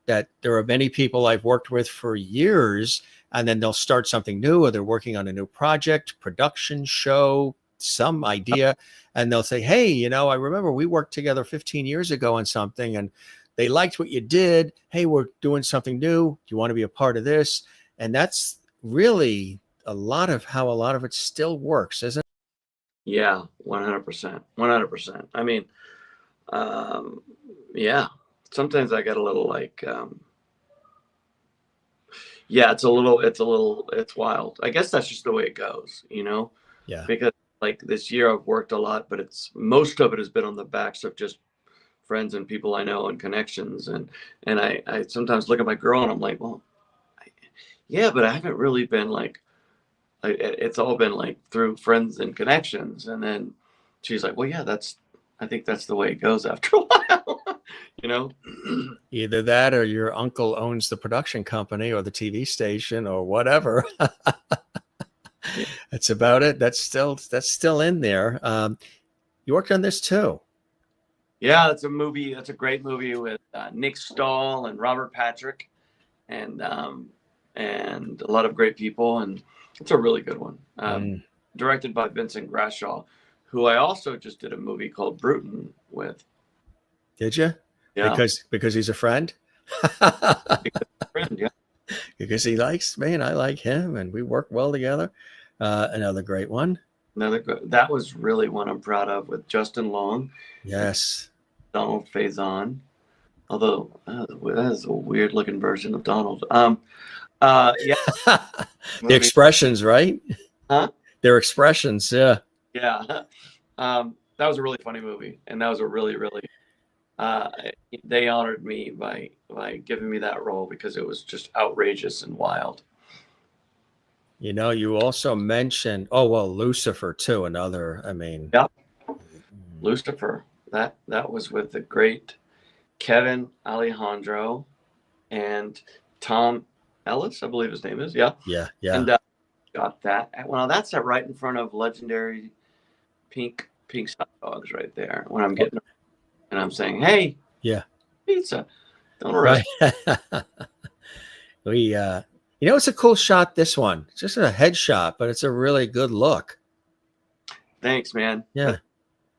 that there are many people I've worked with for years, and then they'll start something new, or they're working on a new project, production show, some idea, and they'll say, hey, I remember we worked together 15 years ago on something and they liked what you did. Hey, we're doing something new. Do you want to be a part of this? And that's really a lot of how a lot of it still works, isn't it? Yeah, 100%. 100%. I mean, yeah, sometimes I get a little like, yeah, it's wild. I guess that's just the way it goes, Yeah. because like this year I've worked a lot, but most of it has been on the backs of just friends and people I know and connections. And I sometimes look at my girl and I'm like, well, yeah, but I haven't really been like, it's all been like through friends and connections. And then she's like, well, yeah, I think that's the way it goes after a while, Either that or your uncle owns the production company or the TV station or whatever. That's about it. That's still in there. You worked on this too. Yeah, it's a movie. That's a great movie with Nick Stahl and Robert Patrick, and a lot of great people. And it's a really good one. Directed by Vincent Grashaw, who I also just did a movie called Bruton with. Did you? Yeah. Because he's a friend. Friend, yeah. Because he likes me and I like him and we work well together. Another great one. That was really one I'm proud of, with Justin Long. Yes. Donald Faison. Although that is a weird looking version of Donald. Yeah. The expressions, right? Huh? Their expressions, yeah. Yeah. That was a really funny movie, and that was a really, really. They honored me by giving me that role because it was just outrageous and wild. You also mentioned, Lucifer too. Another, Yeah, Lucifer. That was with the great Kevin Alejandro and Tom Ellis, I believe his name is. Yeah. Yeah. And got that. Well, that's right in front of legendary pink hot dogs right there. When I'm getting, and I'm saying, hey, yeah, pizza, don't arrest. We, it's a cool shot. This one, it's just a headshot, but it's a really good look. Thanks, man. Yeah.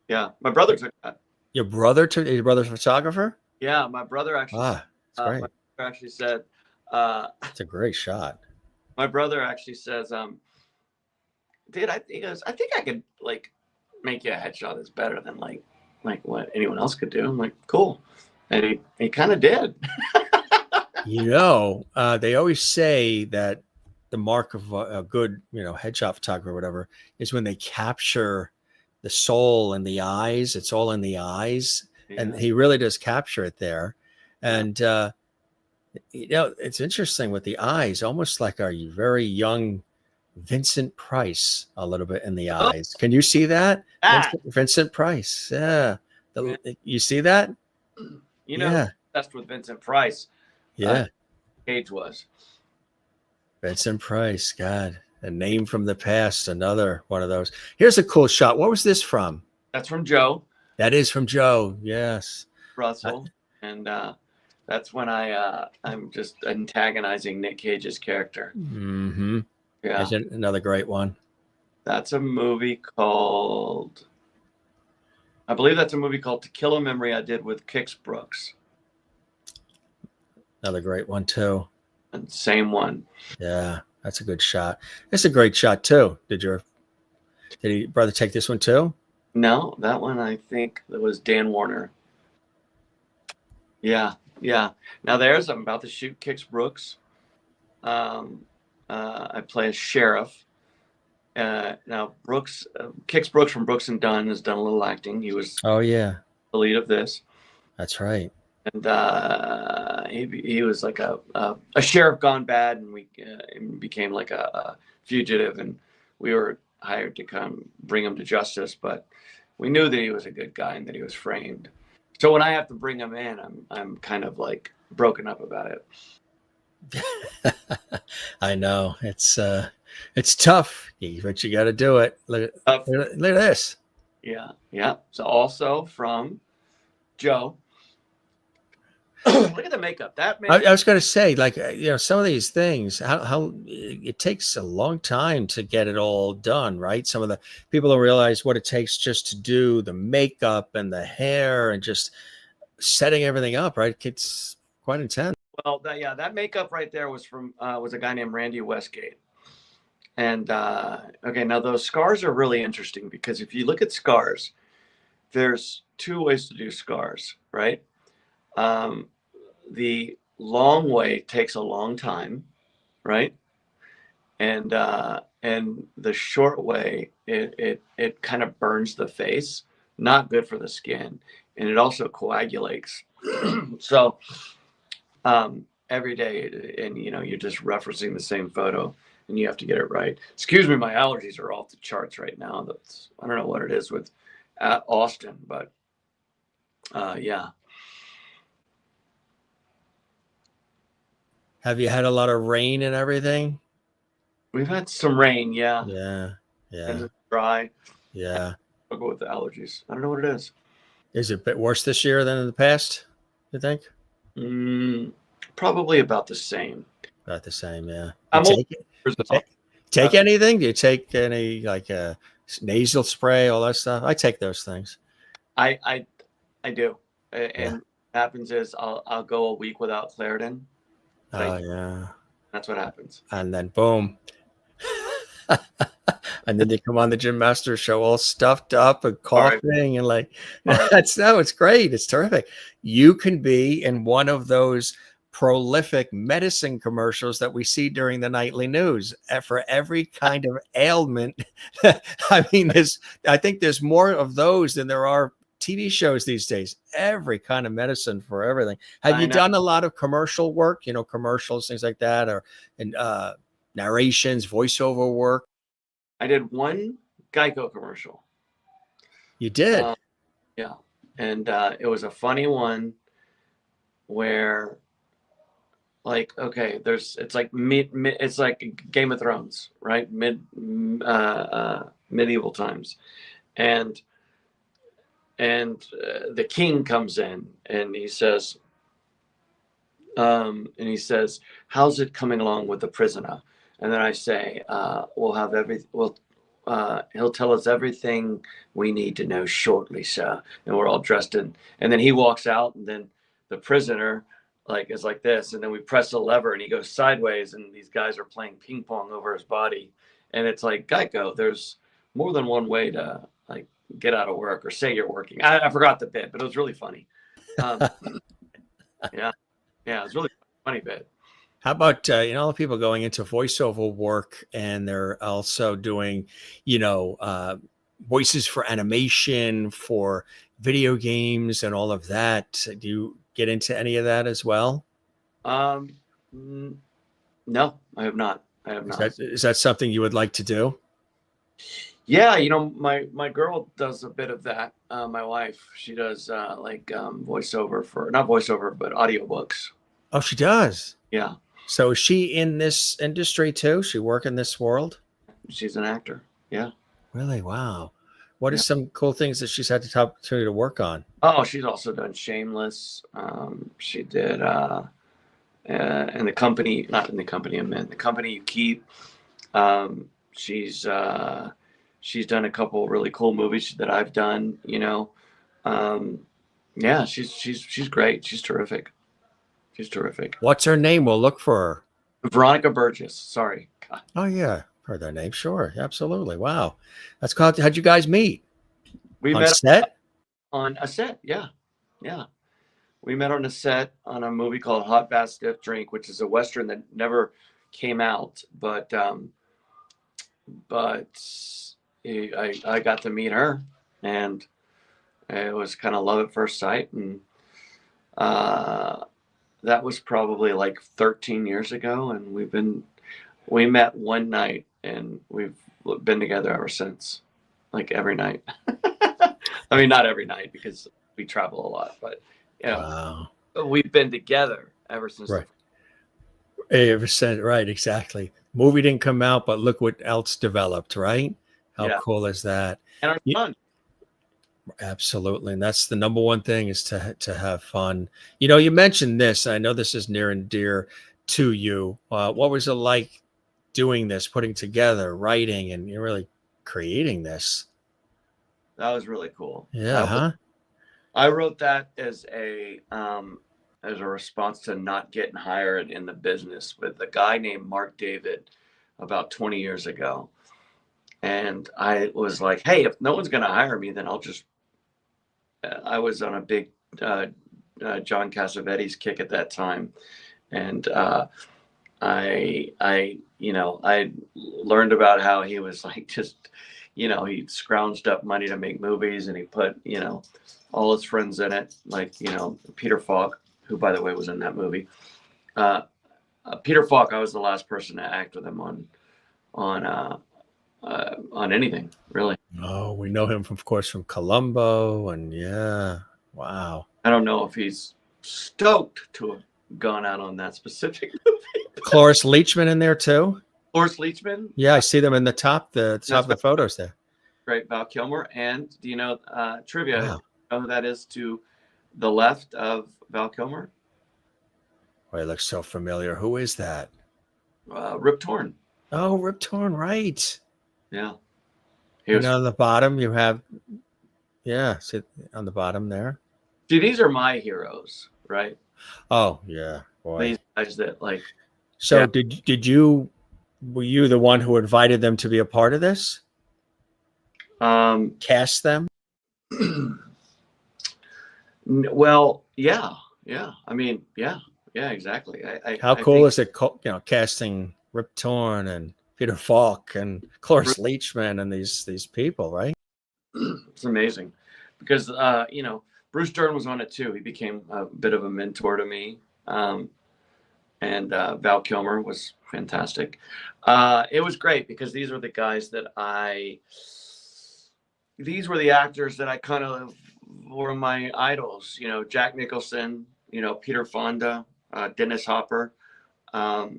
Yeah. My brother took that. Your brother's a photographer? Yeah. My brother actually, that's great. My brother actually said, it's a great shot. My brother actually says, dude, he goes, I think I could like make you a headshot that's better than like what anyone else could do. I'm like, cool. And he kind of did. They always say that the mark of a good, headshot photographer or whatever is when they capture the soul and the eyes. It's all in the eyes. Yeah. And he really does capture it there. And, it's interesting with the eyes, almost like a very young Vincent Price, a little bit in the eyes. Can you see that? Vincent Price. Yeah. You see that? That's with Vincent Price. Yeah. Cage was. Vincent Price. God, a name from the past. Another one of those. Here's a cool shot. What was this from? That's from Joe. That is from Joe. Yes. Russell. And that's when I'm just antagonizing Nick Cage's character. Mm-hmm. Yeah. That's another great one. That's a movie called, I believe that's a movie called To Kill a Memory I did with Kix Brooks. Another great one too. And same one. Yeah, that's a good shot. It's a great shot too. Did your brother take this one too? No, that one I think that was Dan Warner. Yeah. Yeah. Now I'm about to shoot Kix Brooks. I play a sheriff. Now Kix Brooks from Brooks and Dunn has done a little acting. He was Oh yeah, the lead of this, that's right. and he was like a sheriff gone bad, and we became like a fugitive, and we were hired to come bring him to justice, but we knew that he was a good guy and that he was framed. So when I have to bring him in, I'm kind of like broken up about it. I know it's tough, but you got to do it. Look at this. Yeah, yeah. So also from Joe. Look at the makeup. That makeup. I was going to say, like, some of these things, how it takes a long time to get it all done, right? Some of the people don't realize what it takes just to do the makeup and the hair and just setting everything up, right? It's quite intense. Well, that makeup right there was from was a guy named Randy Westgate. And okay, now those scars are really interesting because if you look at scars, there's two ways to do scars, right? The long way takes a long time, right? And the short way, it kind of burns the face, not good for the skin, and it also coagulates. So every day, and you're just referencing the same photo, and you have to get it right. Excuse me, my allergies are off the charts right now. I don't know what it is with Austin, but yeah. Have you had a lot of rain and everything? We've had some rain, yeah. Yeah. And it's dry. Yeah. I'll go with the allergies. I don't know what it is. Is it a bit worse this year than in the past, you think? Probably about the same. About the same, yeah. Take anything? Do you take any like nasal spray, all that stuff? I take those things. I do. And what happens is I'll go a week without Claritin. Oh yeah. That's what happens. And then boom. And then they come on the Jim Master show all stuffed up and coughing and like it's great. It's terrific. You can be in one of those prolific medicine commercials that we see during the nightly news for every kind of ailment. I mean, I think there's more of those than there are TV shows these days. Every kind of medicine for everything. Have you done a lot of commercial work, commercials, things like that, or narrations, voiceover work? I did one Geico commercial. You did? Yeah. And it was a funny one where like, okay, it's like it's like Game of Thrones, right? Medieval times. And the king comes in and he says, how's it coming along with the prisoner? And then I say, he'll tell us everything we need to know shortly, sir. And we're all dressed in, and then he walks out, and then the prisoner is like this, and then we press a lever and he goes sideways, and these guys are playing ping pong over his body. And it's like, Geico, there's more than one way to like get out of work or say you're working. I forgot the bit, but it was really funny. Yeah, it was really funny bit. How about people going into voiceover work and they're also doing voices for animation, for video games, and all of that? Do you get into any of that as well? No, I have not. Is that something you would like to do? Yeah, my girl does a bit of that. My wife, she does voiceover for, not voiceover, but audiobooks. Oh, she does? Yeah. So is she in this industry too? She work in this world? She's an actor. Yeah. Really? Wow. What are some cool things that she's had the opportunity to work on? Oh, she's also done Shameless. She did in the company, not in the company I'm in, the company you keep. She's done a couple really cool movies that I've done. Yeah, she's great. She's terrific. She's terrific. What's her name? We'll look for her. Veronica Burgess. Sorry. God. Oh yeah, heard that name. Sure, absolutely. Wow, that's called. How'd you guys meet? We on met set. On a set. Yeah. We met on a set on a movie called Hot Bath Stiff Drink, which is a Western that never came out, but I got to meet her, and it was kind of love at first sight. And that was probably like 13 years ago. And we met one night and we've been together ever since, like every night. I mean, not every night because we travel a lot, but Wow. we've been together ever since. Right. Ever since, right, exactly. Movie didn't come out, but look what else developed, right? How cool is that? And our son. Absolutely. And that's the number one thing, is to have fun. You know, you mentioned this. I know this is near and dear to you. What was it like doing this, putting together, writing, and you're really creating this? That was really cool. Yeah. I wrote that as a response to not getting hired in the business with a guy named Mark David about 20 years ago. And I was like, hey, if no one's going to hire me, then I'll just, I was on a big John Cassavetes kick at that time. And I learned about how he was like, just, he scrounged up money to make movies, and he put, all his friends in it, like, Peter Falk, who, by the way, was in that movie. Peter Falk, I was the last person to act with him on anything, really. Oh, we know him, of course, from Columbo, and wow. I don't know if he's stoked to have gone out on that specific movie. Cloris Leachman in there too. Cloris Leachman. Yeah, I see them in the top of the photos there. Great, Val Kilmer. And do you know trivia? Wow. Do you know who that is to the left of Val Kilmer? Oh, he looks so familiar. Who is that? Rip Torn. Oh, Rip Torn, right. Yeah. And on the bottom you have, see on the bottom there. See, these are my heroes, right? Oh yeah, boy. These guys that like. So were you the one who invited them to be a part of this? Cast them? Well, yeah. I mean, yeah, exactly. How cool is it, casting Rip Torn and Peter Falk and Cloris Leachman and these people, right? It's amazing because, Bruce Dern was on it too. He became a bit of a mentor to me. And Val Kilmer was fantastic. It was great because these were the guys these were the actors that I kind of were my idols, Jack Nicholson, Peter Fonda, Dennis Hopper. All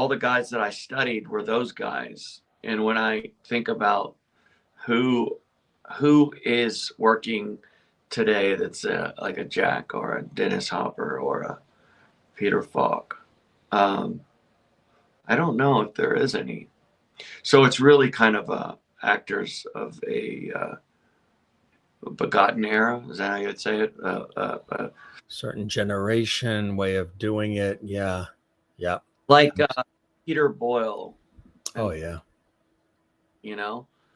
the guys that I studied were those guys. And when I think about who is working today, that's like a Jack or a Dennis Hopper or a Peter Falk, I don't know if there is any. So it's really kind of actors of a begotten era. Is that how you'd say it? Certain generation way of doing it. Yeah. Like Peter Boyle. Oh yeah.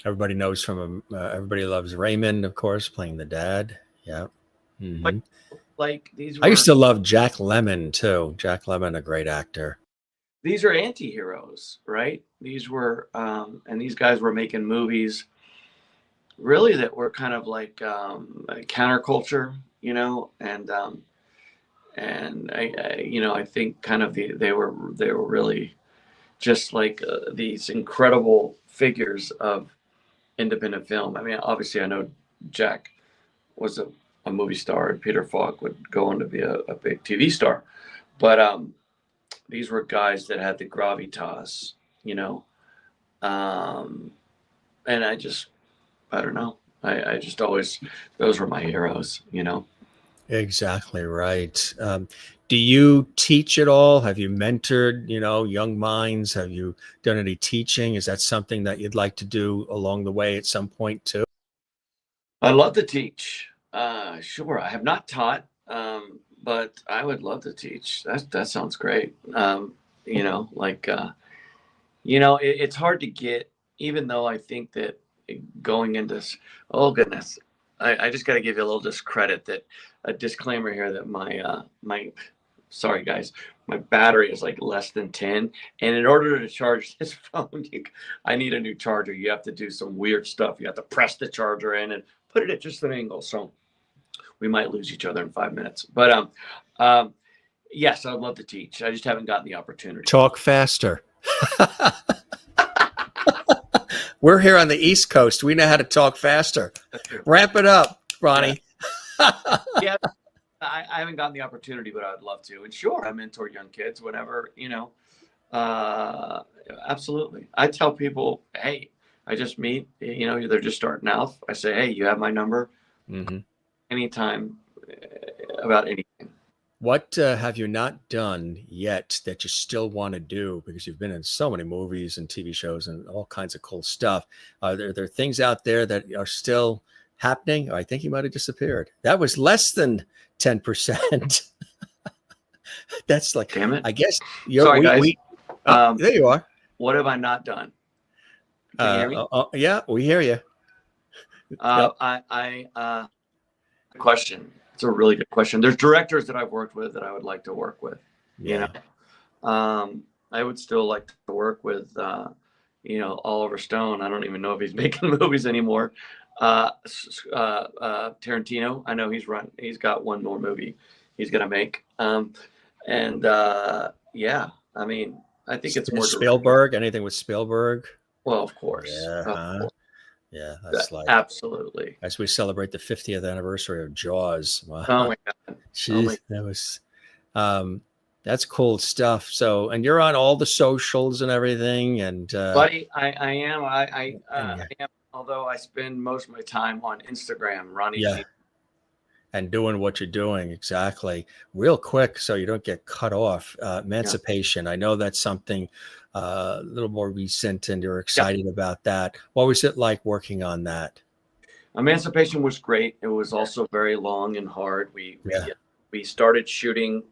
Everybody knows from him. Everybody loves Raymond, of course, playing the dad. Yeah. Mm-hmm. Like these. I used to love Jack Lemmon too. Jack Lemmon, a great actor. These are anti-heroes, right? These were, and these guys were making movies really that were kind of like counterculture, and I think kind of they were really just like these incredible figures of independent film. I mean, obviously I know Jack was a movie star and Peter Falk would go on to be a big TV star, but these were guys that had the gravitas, and I don't know. I just always, those were my heroes, Exactly right. Do you teach at all? Have you mentored, young minds? Have you done any teaching? Is that something that you'd like to do along the way at some point too? I love to teach. Sure. I have not taught, but I would love to teach. That sounds great. It's hard to get, even though I think that going into, oh goodness, I just got to give you a little discredit that a disclaimer here that my sorry guys, my battery is like less than 10, and in order to charge this phone, I need a new charger. You have to do some weird stuff. You have to press the charger in and put it at just an angle. So we might lose each other in 5 minutes. But yes, I'd love to teach. I just haven't gotten the opportunity. Talk faster. We're here on the East Coast. We know how to talk faster. Wrap it up, Ronnie. Yeah, I haven't gotten the opportunity, but I'd love to. And sure, I mentor young kids whenever, absolutely. I tell people, hey, I just meet, they're just starting out. I say, hey, you have my number. Mm-hmm. Anytime about anything. What have you not done yet that you still want to do? Because you've been in so many movies and TV shows and all kinds of cool stuff. There are things out there that are still happening? I think you might have disappeared. That was less than 10%. That's like, damn it. I guess. Sorry, guys. There you are. What have I not done? Can you hear me? Yeah, we hear you. Question. It's a really good question. There's directors that I've worked with that I would like to work with. Yeah. I would still like to work with, Oliver Stone. I don't even know if he's making movies anymore. Tarantino. I know he's got one more movie he's gonna make. I mean, I think it's more Spielberg. Anything with Spielberg? Well, of course. Yeah. Of course. Yeah, that's like absolutely. As we celebrate the 50th anniversary of Jaws. Wow. Oh my God. Jeez, that was that's cool stuff. So, and you're on all the socials and everything, and buddy, I am. I am. Although I spend most of my time on Instagram, Ronnie. Yeah. And doing what you're doing exactly. Real quick, so you don't get cut off. Emancipation. I know that's something a little more recent, and you're excited about that. What was it like working on that? Emancipation was great. It was also very long and hard. We started shooting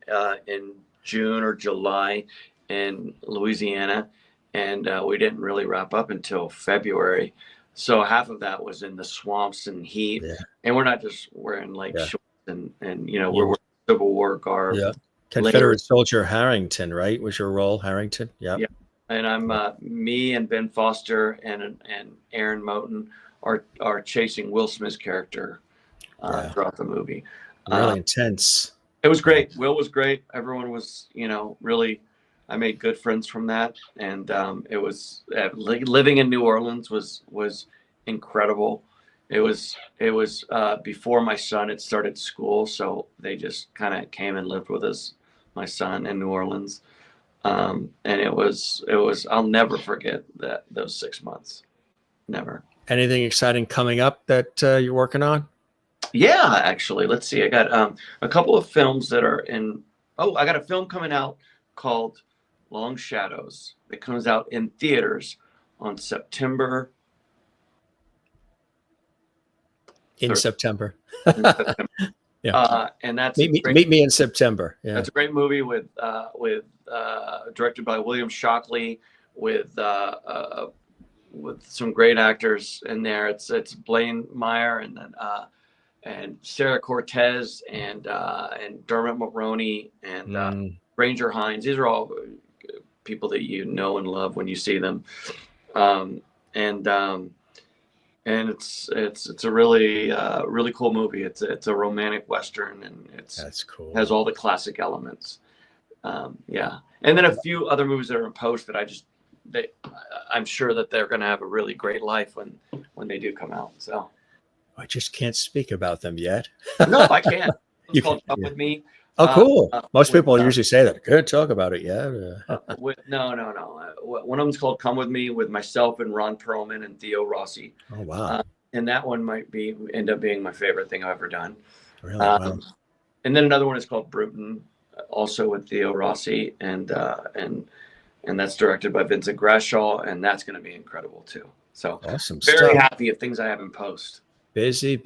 in June or July in Louisiana, and we didn't really wrap up until February. So half of that was in the swamps and heat, and we're not just wearing shorts and we're wearing Civil War garb. Yeah, Confederate soldier Harrington, right? Was your role Harrington? Yeah. And I'm me and Ben Foster and Aaron Moten are chasing Will Smith's character throughout the movie. Really intense. It was great. Will was great. Everyone was, really. I made good friends from that, and it was living in New Orleans was incredible. It was before my son had started school, so they just kind of came and lived with us, my son, in New Orleans. And it was I'll never forget those 6 months. Never. Anything exciting coming up that you're working on? Yeah, actually, let's see. I got a couple of films that are in. Oh, I got a film coming out called Long Shadows. It comes out in theaters on September. In September. Yeah. And that's meet me in September. Yeah. That's a great movie with directed by William Shockley with some great actors in there. It's Blaine Meyer and then and Sarah Cortez and Dermot Mulroney and Ranger Hines. These are all people that you know and love when you see them. And it's a really really cool movie. It's a romantic Western, and that's cool. Has all the classic elements. And then a few other movies that are in post that I'm sure that they're going to have a really great life when they do come out. So I just can't speak about them yet. No, I can't. It's called Come With Me. Oh, cool. Most people usually say that. Can't talk about it yet. No. One of them's called Come With Me with myself and Ron Perlman and Theo Rossi. Oh, wow. And that one might end up being my favorite thing I've ever done. Really? Wow. And then another one is called Bruton, also with Theo Rossi, and that's directed by Vincent Grashaw, and that's going to be incredible too. So awesome. Very happy of things I have in post. Busy.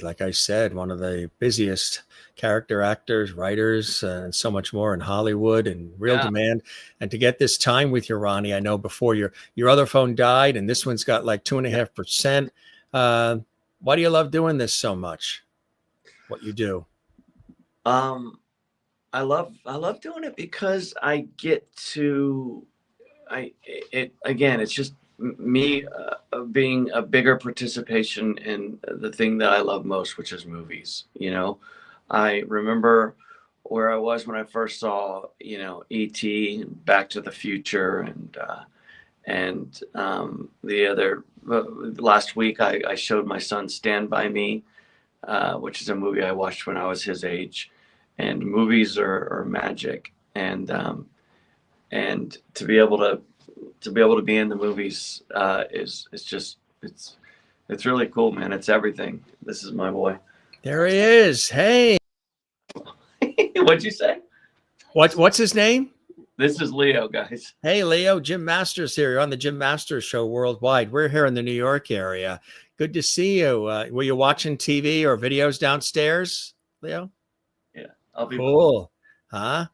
Like I said, one of the busiest character actors, writers, and so much more in Hollywood, and real demand. And to get this time with you, Ronnie, I know before your other phone died, and this one's got like 2.5%. Why do you love doing this so much? What you do? I love doing it because I get to it again. It's just me being a bigger participation in the thing that I love most, which is movies. I remember where I was when I first saw E.T., Back to the Future, and the other last week I showed my son Stand By Me, which is a movie I watched when I was his age. And movies are magic, and to be able to be in the movies is it's really cool, man. It's everything. This is my boy. There he is. Hey, What'd you say? What's his name? This is Leo, guys. Hey, Leo. Jim Masters here. You're on the Jim Masters Show worldwide. We're here in the New York area. Good to see you. Were you watching TV or videos downstairs, Leo? Yeah, I'll be cool. Huh?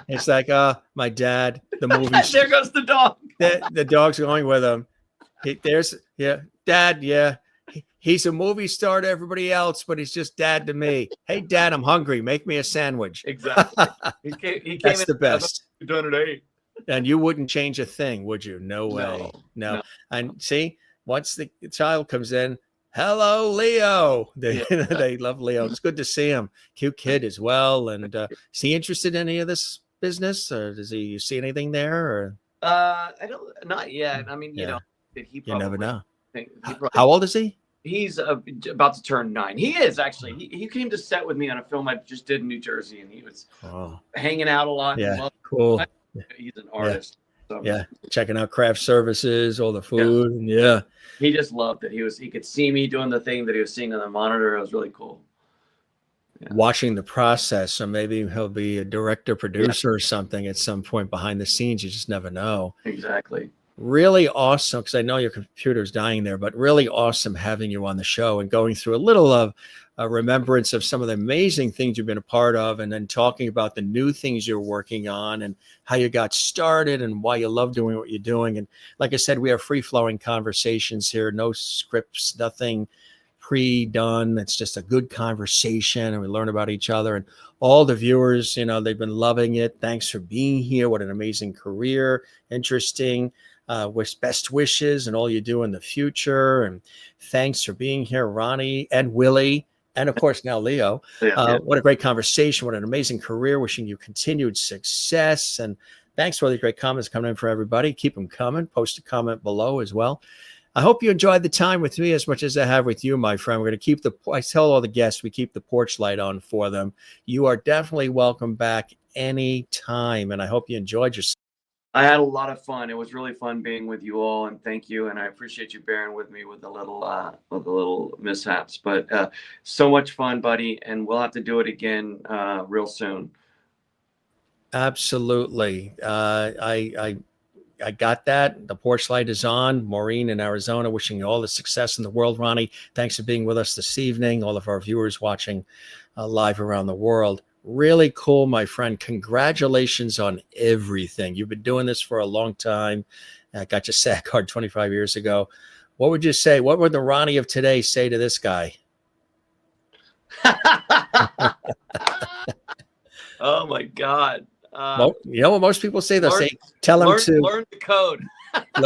It's like, my dad, the movie. There goes the dog. The dog's going with him. Dad, yeah. He's a movie star to everybody else, but he's just dad to me. Hey, Dad, I'm hungry. Make me a sandwich. Exactly. He came That's the best. Done at 8. And you wouldn't change a thing, would you? No way. No. And see, once the child comes in, hello, Leo. They love Leo. It's good to see him. Cute kid as well. And is he interested in any of this business, or does he see anything there? Or I don't. Not yet. I mean, he probably, you never know. How old is he? He's about to turn 9. He is actually. He came to set with me on a film I just did in New Jersey, and he was hanging out a lot. Yeah, cool. He's an artist. Yeah, checking out craft services, all the food. Yeah. He just loved it. He could see me doing the thing that he was seeing on the monitor. It was really cool. Yeah. Watching the process, so maybe he'll be a director, producer, or something at some point behind the scenes. You just never know. Exactly. Really awesome, because I know your computer's dying there, but really awesome having you on the show and going through a little of a remembrance of some of the amazing things you've been a part of, and then talking about the new things you're working on and how you got started and why you love doing what you're doing. And like I said, we have free-flowing conversations here, no scripts, nothing pre-done. It's just a good conversation, and we learn about each other. And all the viewers, they've been loving it. Thanks for being here. What an amazing career. Interesting. Best wishes and all you do in the future. And thanks for being here, Ronnie and Willie. And of course, now Leo. What a great conversation. What an amazing career. Wishing you continued success. And thanks for all the great comments coming in for everybody. Keep them coming. Post a comment below as well. I hope you enjoyed the time with me as much as I have with you, my friend. We're going to keep I tell all the guests, we keep the porch light on for them. You are definitely welcome back anytime. And I hope you enjoyed yourself. I had a lot of fun. It was really fun being with you all, and thank you. And I appreciate you bearing with me with the little mishaps. But so much fun, buddy. And we'll have to do it again real soon. Absolutely. I got that. The porch light is on. Maureen in Arizona, wishing you all the success in the world. Ronnie, thanks for being with us this evening. All of our viewers watching live around the world. Really cool, my friend. Congratulations on everything. You've been doing this for a long time. I got your SAG card 25 years ago. What would you say? What would the Ronnie of today say to this guy? Oh, my God. You know what most people say? They'll say, tell him to learn the code.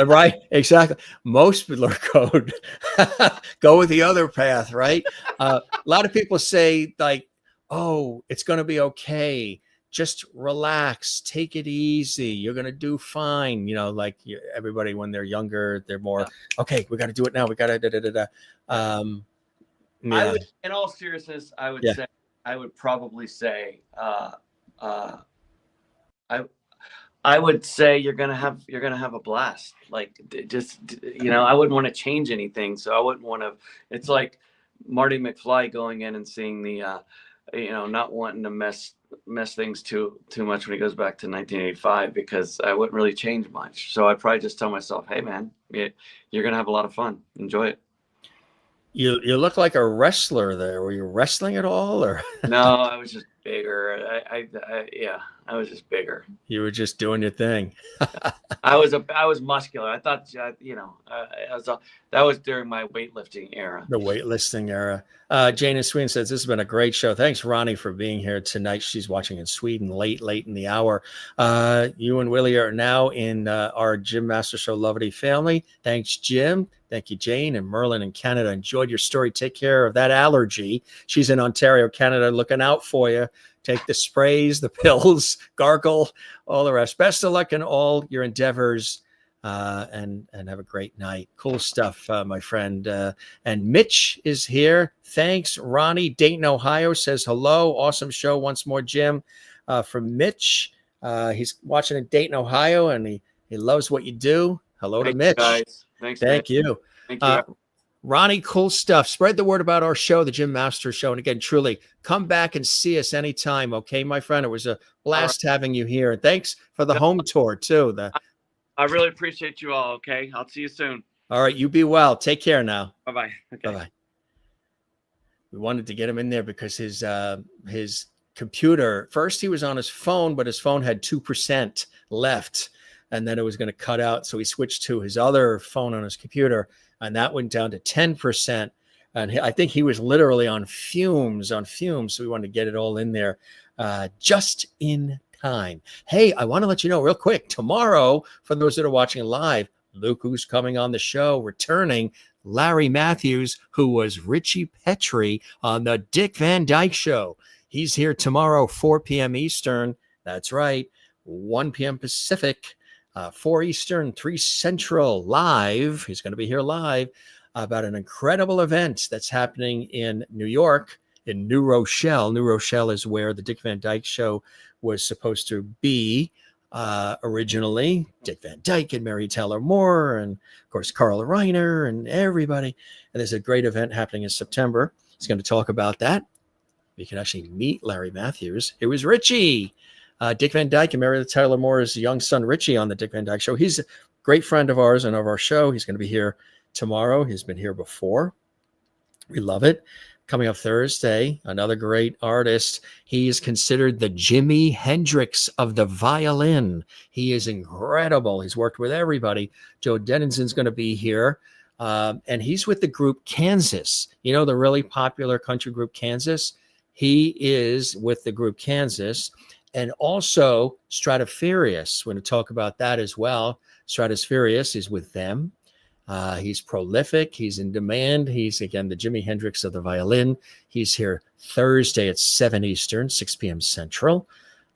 Right? Exactly. Most people learn code. Go with the other path, right? A lot of people say, like, oh, it's going to be okay. Just relax. Take it easy. You're going to do fine. Like everybody when they're younger, they're more, okay, we got to do it now. We got to I would, in all seriousness, I would probably say, I would say you're gonna have a blast. Like just I wouldn't want to change anything. So I wouldn't want to. It's like Marty McFly going in and seeing the not wanting to mess things too much when he goes back to 1985, because I wouldn't really change much. So I'd probably just tell myself, hey man, you're gonna have a lot of fun. Enjoy it. You look like a wrestler there. Were you wrestling at all, or? No, I was just bigger. Yeah, I was just bigger. You were just doing your thing. I was muscular. I thought, that was during my weightlifting era. The waitlisting era. Jane in Sweden says, this has been a great show. Thanks, Ronnie, for being here tonight. She's watching in Sweden late in the hour. You and Willie are now in our Jim Master Show Lovely family. Thanks, Jim. Thank you, Jane and Merlin in Canada. Enjoyed your story. Take care of that allergy. She's in Ontario, Canada, looking out for you. Take the sprays, the pills, gargle, all the rest. Best of luck in all your endeavors. And have a great night. Cool stuff, my friend. And Mitch is here. Thanks, Ronnie. Dayton, Ohio says hello. Awesome show once more, Jim. From Mitch. He's watching in Dayton, Ohio, and he loves what you do. Hello to Mitch. Guys. Thanks. Thank you. Thank you. Ronnie, cool stuff. Spread the word about our show, the Jim Masters Show. And again, truly, come back and see us anytime. Okay, my friend. It was a blast having you here. And thanks for the home tour, too. I really appreciate you all. Okay. I'll see you soon. All right. You be well. Take care now. Bye-bye. Okay. Bye-bye. We wanted to get him in there because his computer, first he was on his phone, but his phone had 2% left. And then it was going to cut out. So he switched to his other phone on his computer, and that went down to 10%. And I think he was literally on fumes. So we wanted to get it all in there just in time. Hey, I want to let you know real quick, tomorrow, for those that are watching live, look who's coming on the show, returning Larry Matthews, who was Richie Petrie on the Dick Van Dyke Show. He's here tomorrow, 4 p.m. Eastern. That's right, 1 p.m. Pacific. 4 Eastern, 3 Central, live. He's going to be here live about an incredible event that's happening in New York, in New Rochelle. New Rochelle is where the Dick Van Dyke Show was supposed to be originally. Dick Van Dyke and Mary Tyler Moore, and of course, Carl Reiner and everybody. And there's a great event happening in September. He's going to talk about that. You can actually meet Larry Matthews. It was Richie. Dick Van Dyke and Mary Tyler Moore's young son, Richie, on the Dick Van Dyke Show. He's a great friend of ours and of our show. He's going to be here tomorrow. He's been here before. We love it. Coming up Thursday, another great artist. He is considered the Jimi Hendrix of the violin. He is incredible. He's worked with everybody. Joe Dennison's going to be here. And he's with the group Kansas. You know, the really popular country group Kansas? He is with the group Kansas. And also Stratofurious. We're going to talk about that as well. Stratofurious is with them. He's prolific. He's in demand. He's, again, the Jimi Hendrix of the violin. He's here Thursday at 7 Eastern, 6 p.m. Central.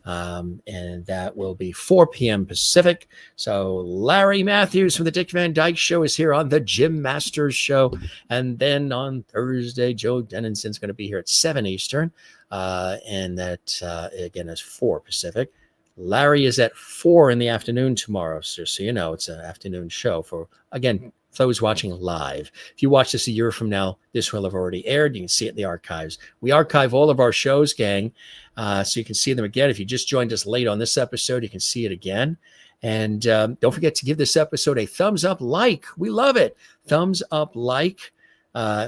And that will be 4 p.m. Pacific. So Larry Matthews from the Dick Van Dyke Show is here on the Jim Masters Show. And then on Thursday, Joe Dennison's going to be here at 7 Eastern. And that, again, is 4 Pacific. Larry is at 4 in the afternoon tomorrow. So you know, it's an afternoon show for, again, those watching live. If you watch this a year from now, this will have already aired. You can see it in the archives. We archive all of our shows, gang, so you can see them again. If you just joined us late on this episode, you can see it again. And don't forget to give this episode a thumbs up like. We love it. Thumbs up like.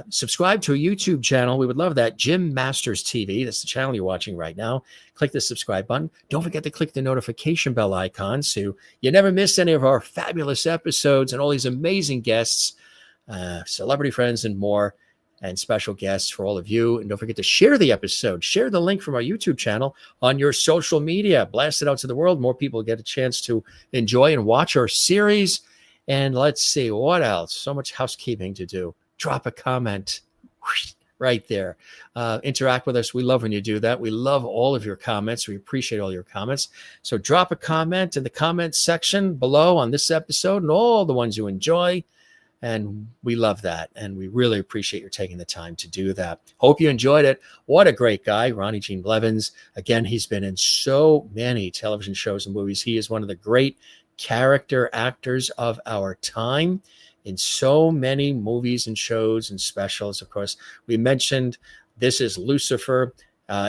Subscribe to a YouTube channel. We would love that. Jim Masters TV. That's the channel you're watching right now. Click the subscribe button. Don't forget to click the notification bell icon so you never miss any of our fabulous episodes and all these amazing guests, celebrity friends and more, and special guests for all of you. And don't forget to share the episode. Share the link from our YouTube channel on your social media. Blast it out to the world. More people get a chance to enjoy and watch our series. And let's see, what else? So much housekeeping to do. Drop a comment right there. Interact with us. We love when you do that. We love all of your comments. We appreciate all your comments. So drop a comment in the comment section below on this episode and all the ones you enjoy. And we love that. And we really appreciate your taking the time to do that. Hope you enjoyed it. What a great guy, Ronnie Gene Blevins. Again, he's been in so many television shows and movies. He is one of the great character actors of our time, in so many movies and shows and specials. Of course, we mentioned This Is Lucifer.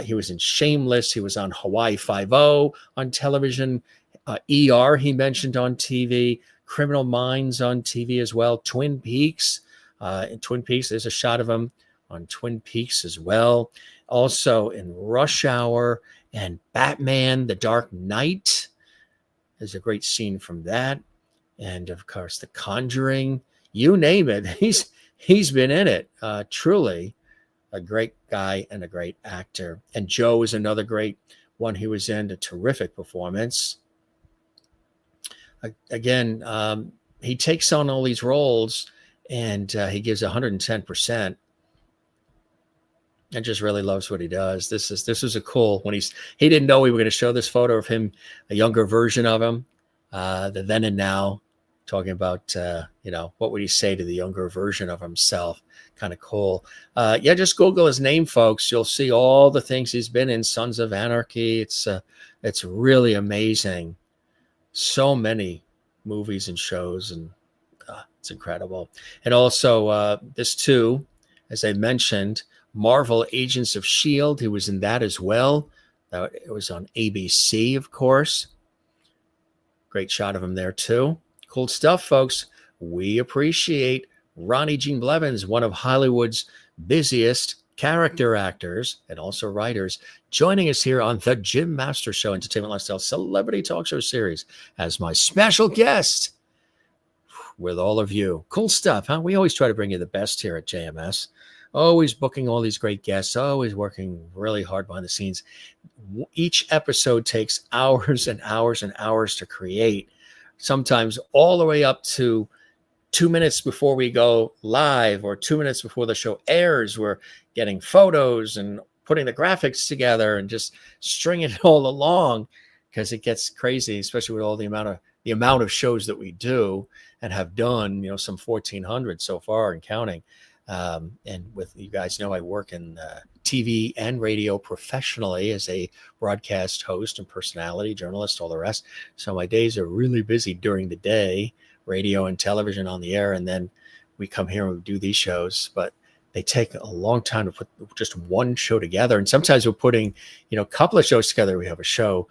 He was in Shameless. He was on Hawaii Five-0 on television. ER he mentioned on TV. Criminal Minds on TV as well. Twin Peaks. In Twin Peaks, there's a shot of him on Twin Peaks as well. Also in Rush Hour and Batman, The Dark Knight. There's a great scene from that. And of course, The Conjuring, you name it. He's been in it. Truly a great guy and a great actor. And Joe is another great one he was in, a terrific performance. Again, he takes on all these roles and he gives 110%. And just really loves what he does. This was a cool when he didn't know we were going to show this photo of him, a younger version of him, the then and now, talking about what would he say to the younger version of himself. Kind of cool. Just Google his name, folks. You'll see all the things he's been in. Sons of Anarchy. It's really amazing. So many movies and shows, and it's incredible. And also this too, as I mentioned, Marvel Agents of S.H.I.E.L.D. He was in that as well. It was on ABC, of course. Great shot of him there too. Cool stuff, folks. We appreciate Ronnie Gene Blevins, one of Hollywood's busiest character actors and also writers, joining us here on the Jim Master Show, Entertainment Lifestyle Celebrity Talk Show Series, as my special guest with all of you. Cool stuff, huh? We always try to bring you the best here at JMS. Always booking all these great guests, always working really hard behind the scenes. Each episode takes hours and hours and hours to create, sometimes all the way up to 2 minutes before we go live or 2 minutes before the show airs. We're getting photos and putting the graphics together and just stringing it all along, because it gets crazy, especially with all the amount of shows that we do and have done, some 1,400 so far and counting. And with you guys know, I work in TV and radio professionally as a broadcast host and personality, journalist, all the rest. So my days are really busy during the day, radio and television on the air. And then we come here and we do these shows, but they take a long time to put just one show together. And sometimes we're putting, a couple of shows together. We have a show,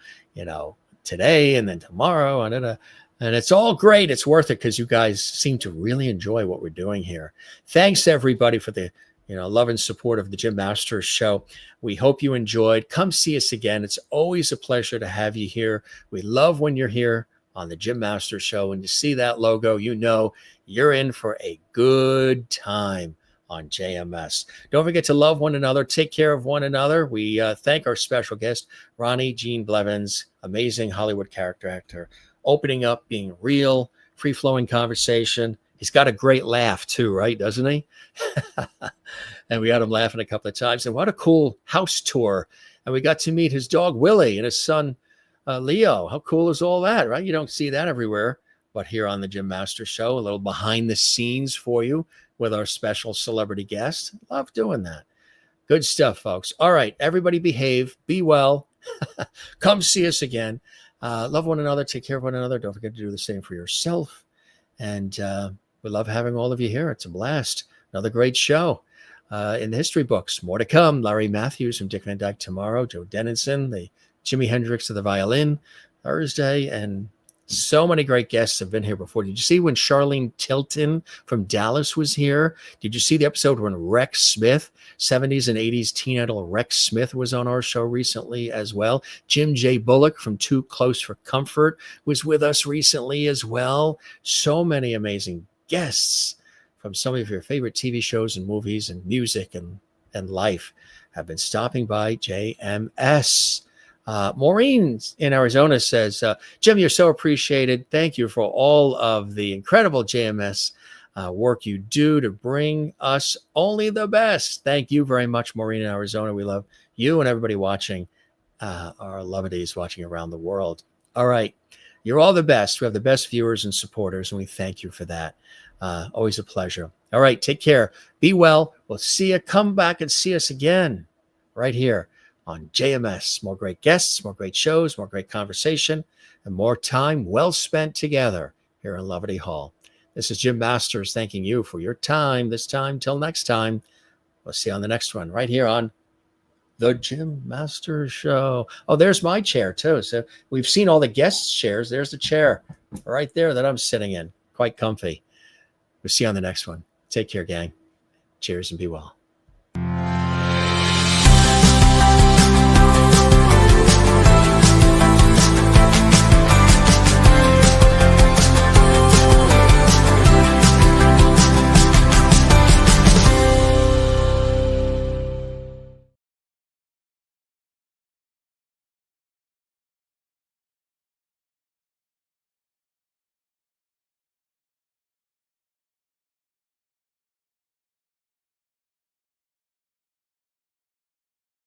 today and then tomorrow and it's all great. It's worth it because you guys seem to really enjoy what we're doing here. Thanks, everybody, for the love and support of the Jim Masters Show. We hope you enjoyed. Come see us again. It's always a pleasure to have you here. We love when you're here on the Jim Masters Show. When you see that logo, you're in for a good time on JMS. Don't forget to love one another. Take care of one another. We thank our special guest, Ronnie Gene Blevins, amazing Hollywood character actor, opening up, being real, free-flowing conversation. He's got a great laugh too, right? Doesn't he? And we got him laughing a couple of times. And what a cool house tour. And we got to meet his dog, Willie, and his son, Leo. How cool is all that, right? You don't see that everywhere. But here on the Jim Master Show, a little behind the scenes for you with our special celebrity guest. Love doing that. Good stuff, folks. All right, everybody behave. Be well. Come see us again. Love one another. Take care of one another. Don't forget to do the same for yourself. And we love having all of you here. It's a blast. Another great show in the history books. More to come. Larry Matthews from Dick Van Dyke tomorrow. Joe Dennison, the Jimi Hendrix of the violin Thursday. And so many great guests have been here before. Did you see when Charlene Tilton from Dallas was here? Did you see the episode when Rex Smith, 70s and 80s teen idol Rex Smith, was on our show recently as well? Jim J. Bullock from Too Close for Comfort was with us recently as well. So many amazing guests from some of your favorite TV shows and movies and music and life have been stopping by JMS. Maureen in Arizona says, Jim, you're so appreciated. Thank you for all of the incredible JMS work you do to bring us only the best. Thank you very much, Maureen in Arizona. We love you and everybody watching, our lovedies watching around the world. All right. You're all the best. We have the best viewers and supporters, and we thank you for that. Always a pleasure. All right. Take care. Be well. We'll see you. Come back and see us again right here on JMS. More great guests, more great shows, more great conversation, and more time well spent together here in Loveity Hall. This is Jim Masters thanking you for your time this time. Till next time, we'll see you on the next one right here on the Jim Masters Show. Oh, there's my chair too. So we've seen all the guests' chairs. There's the chair right there that I'm sitting in. Quite comfy. We'll see you on the next one. Take care, gang. Cheers and be well.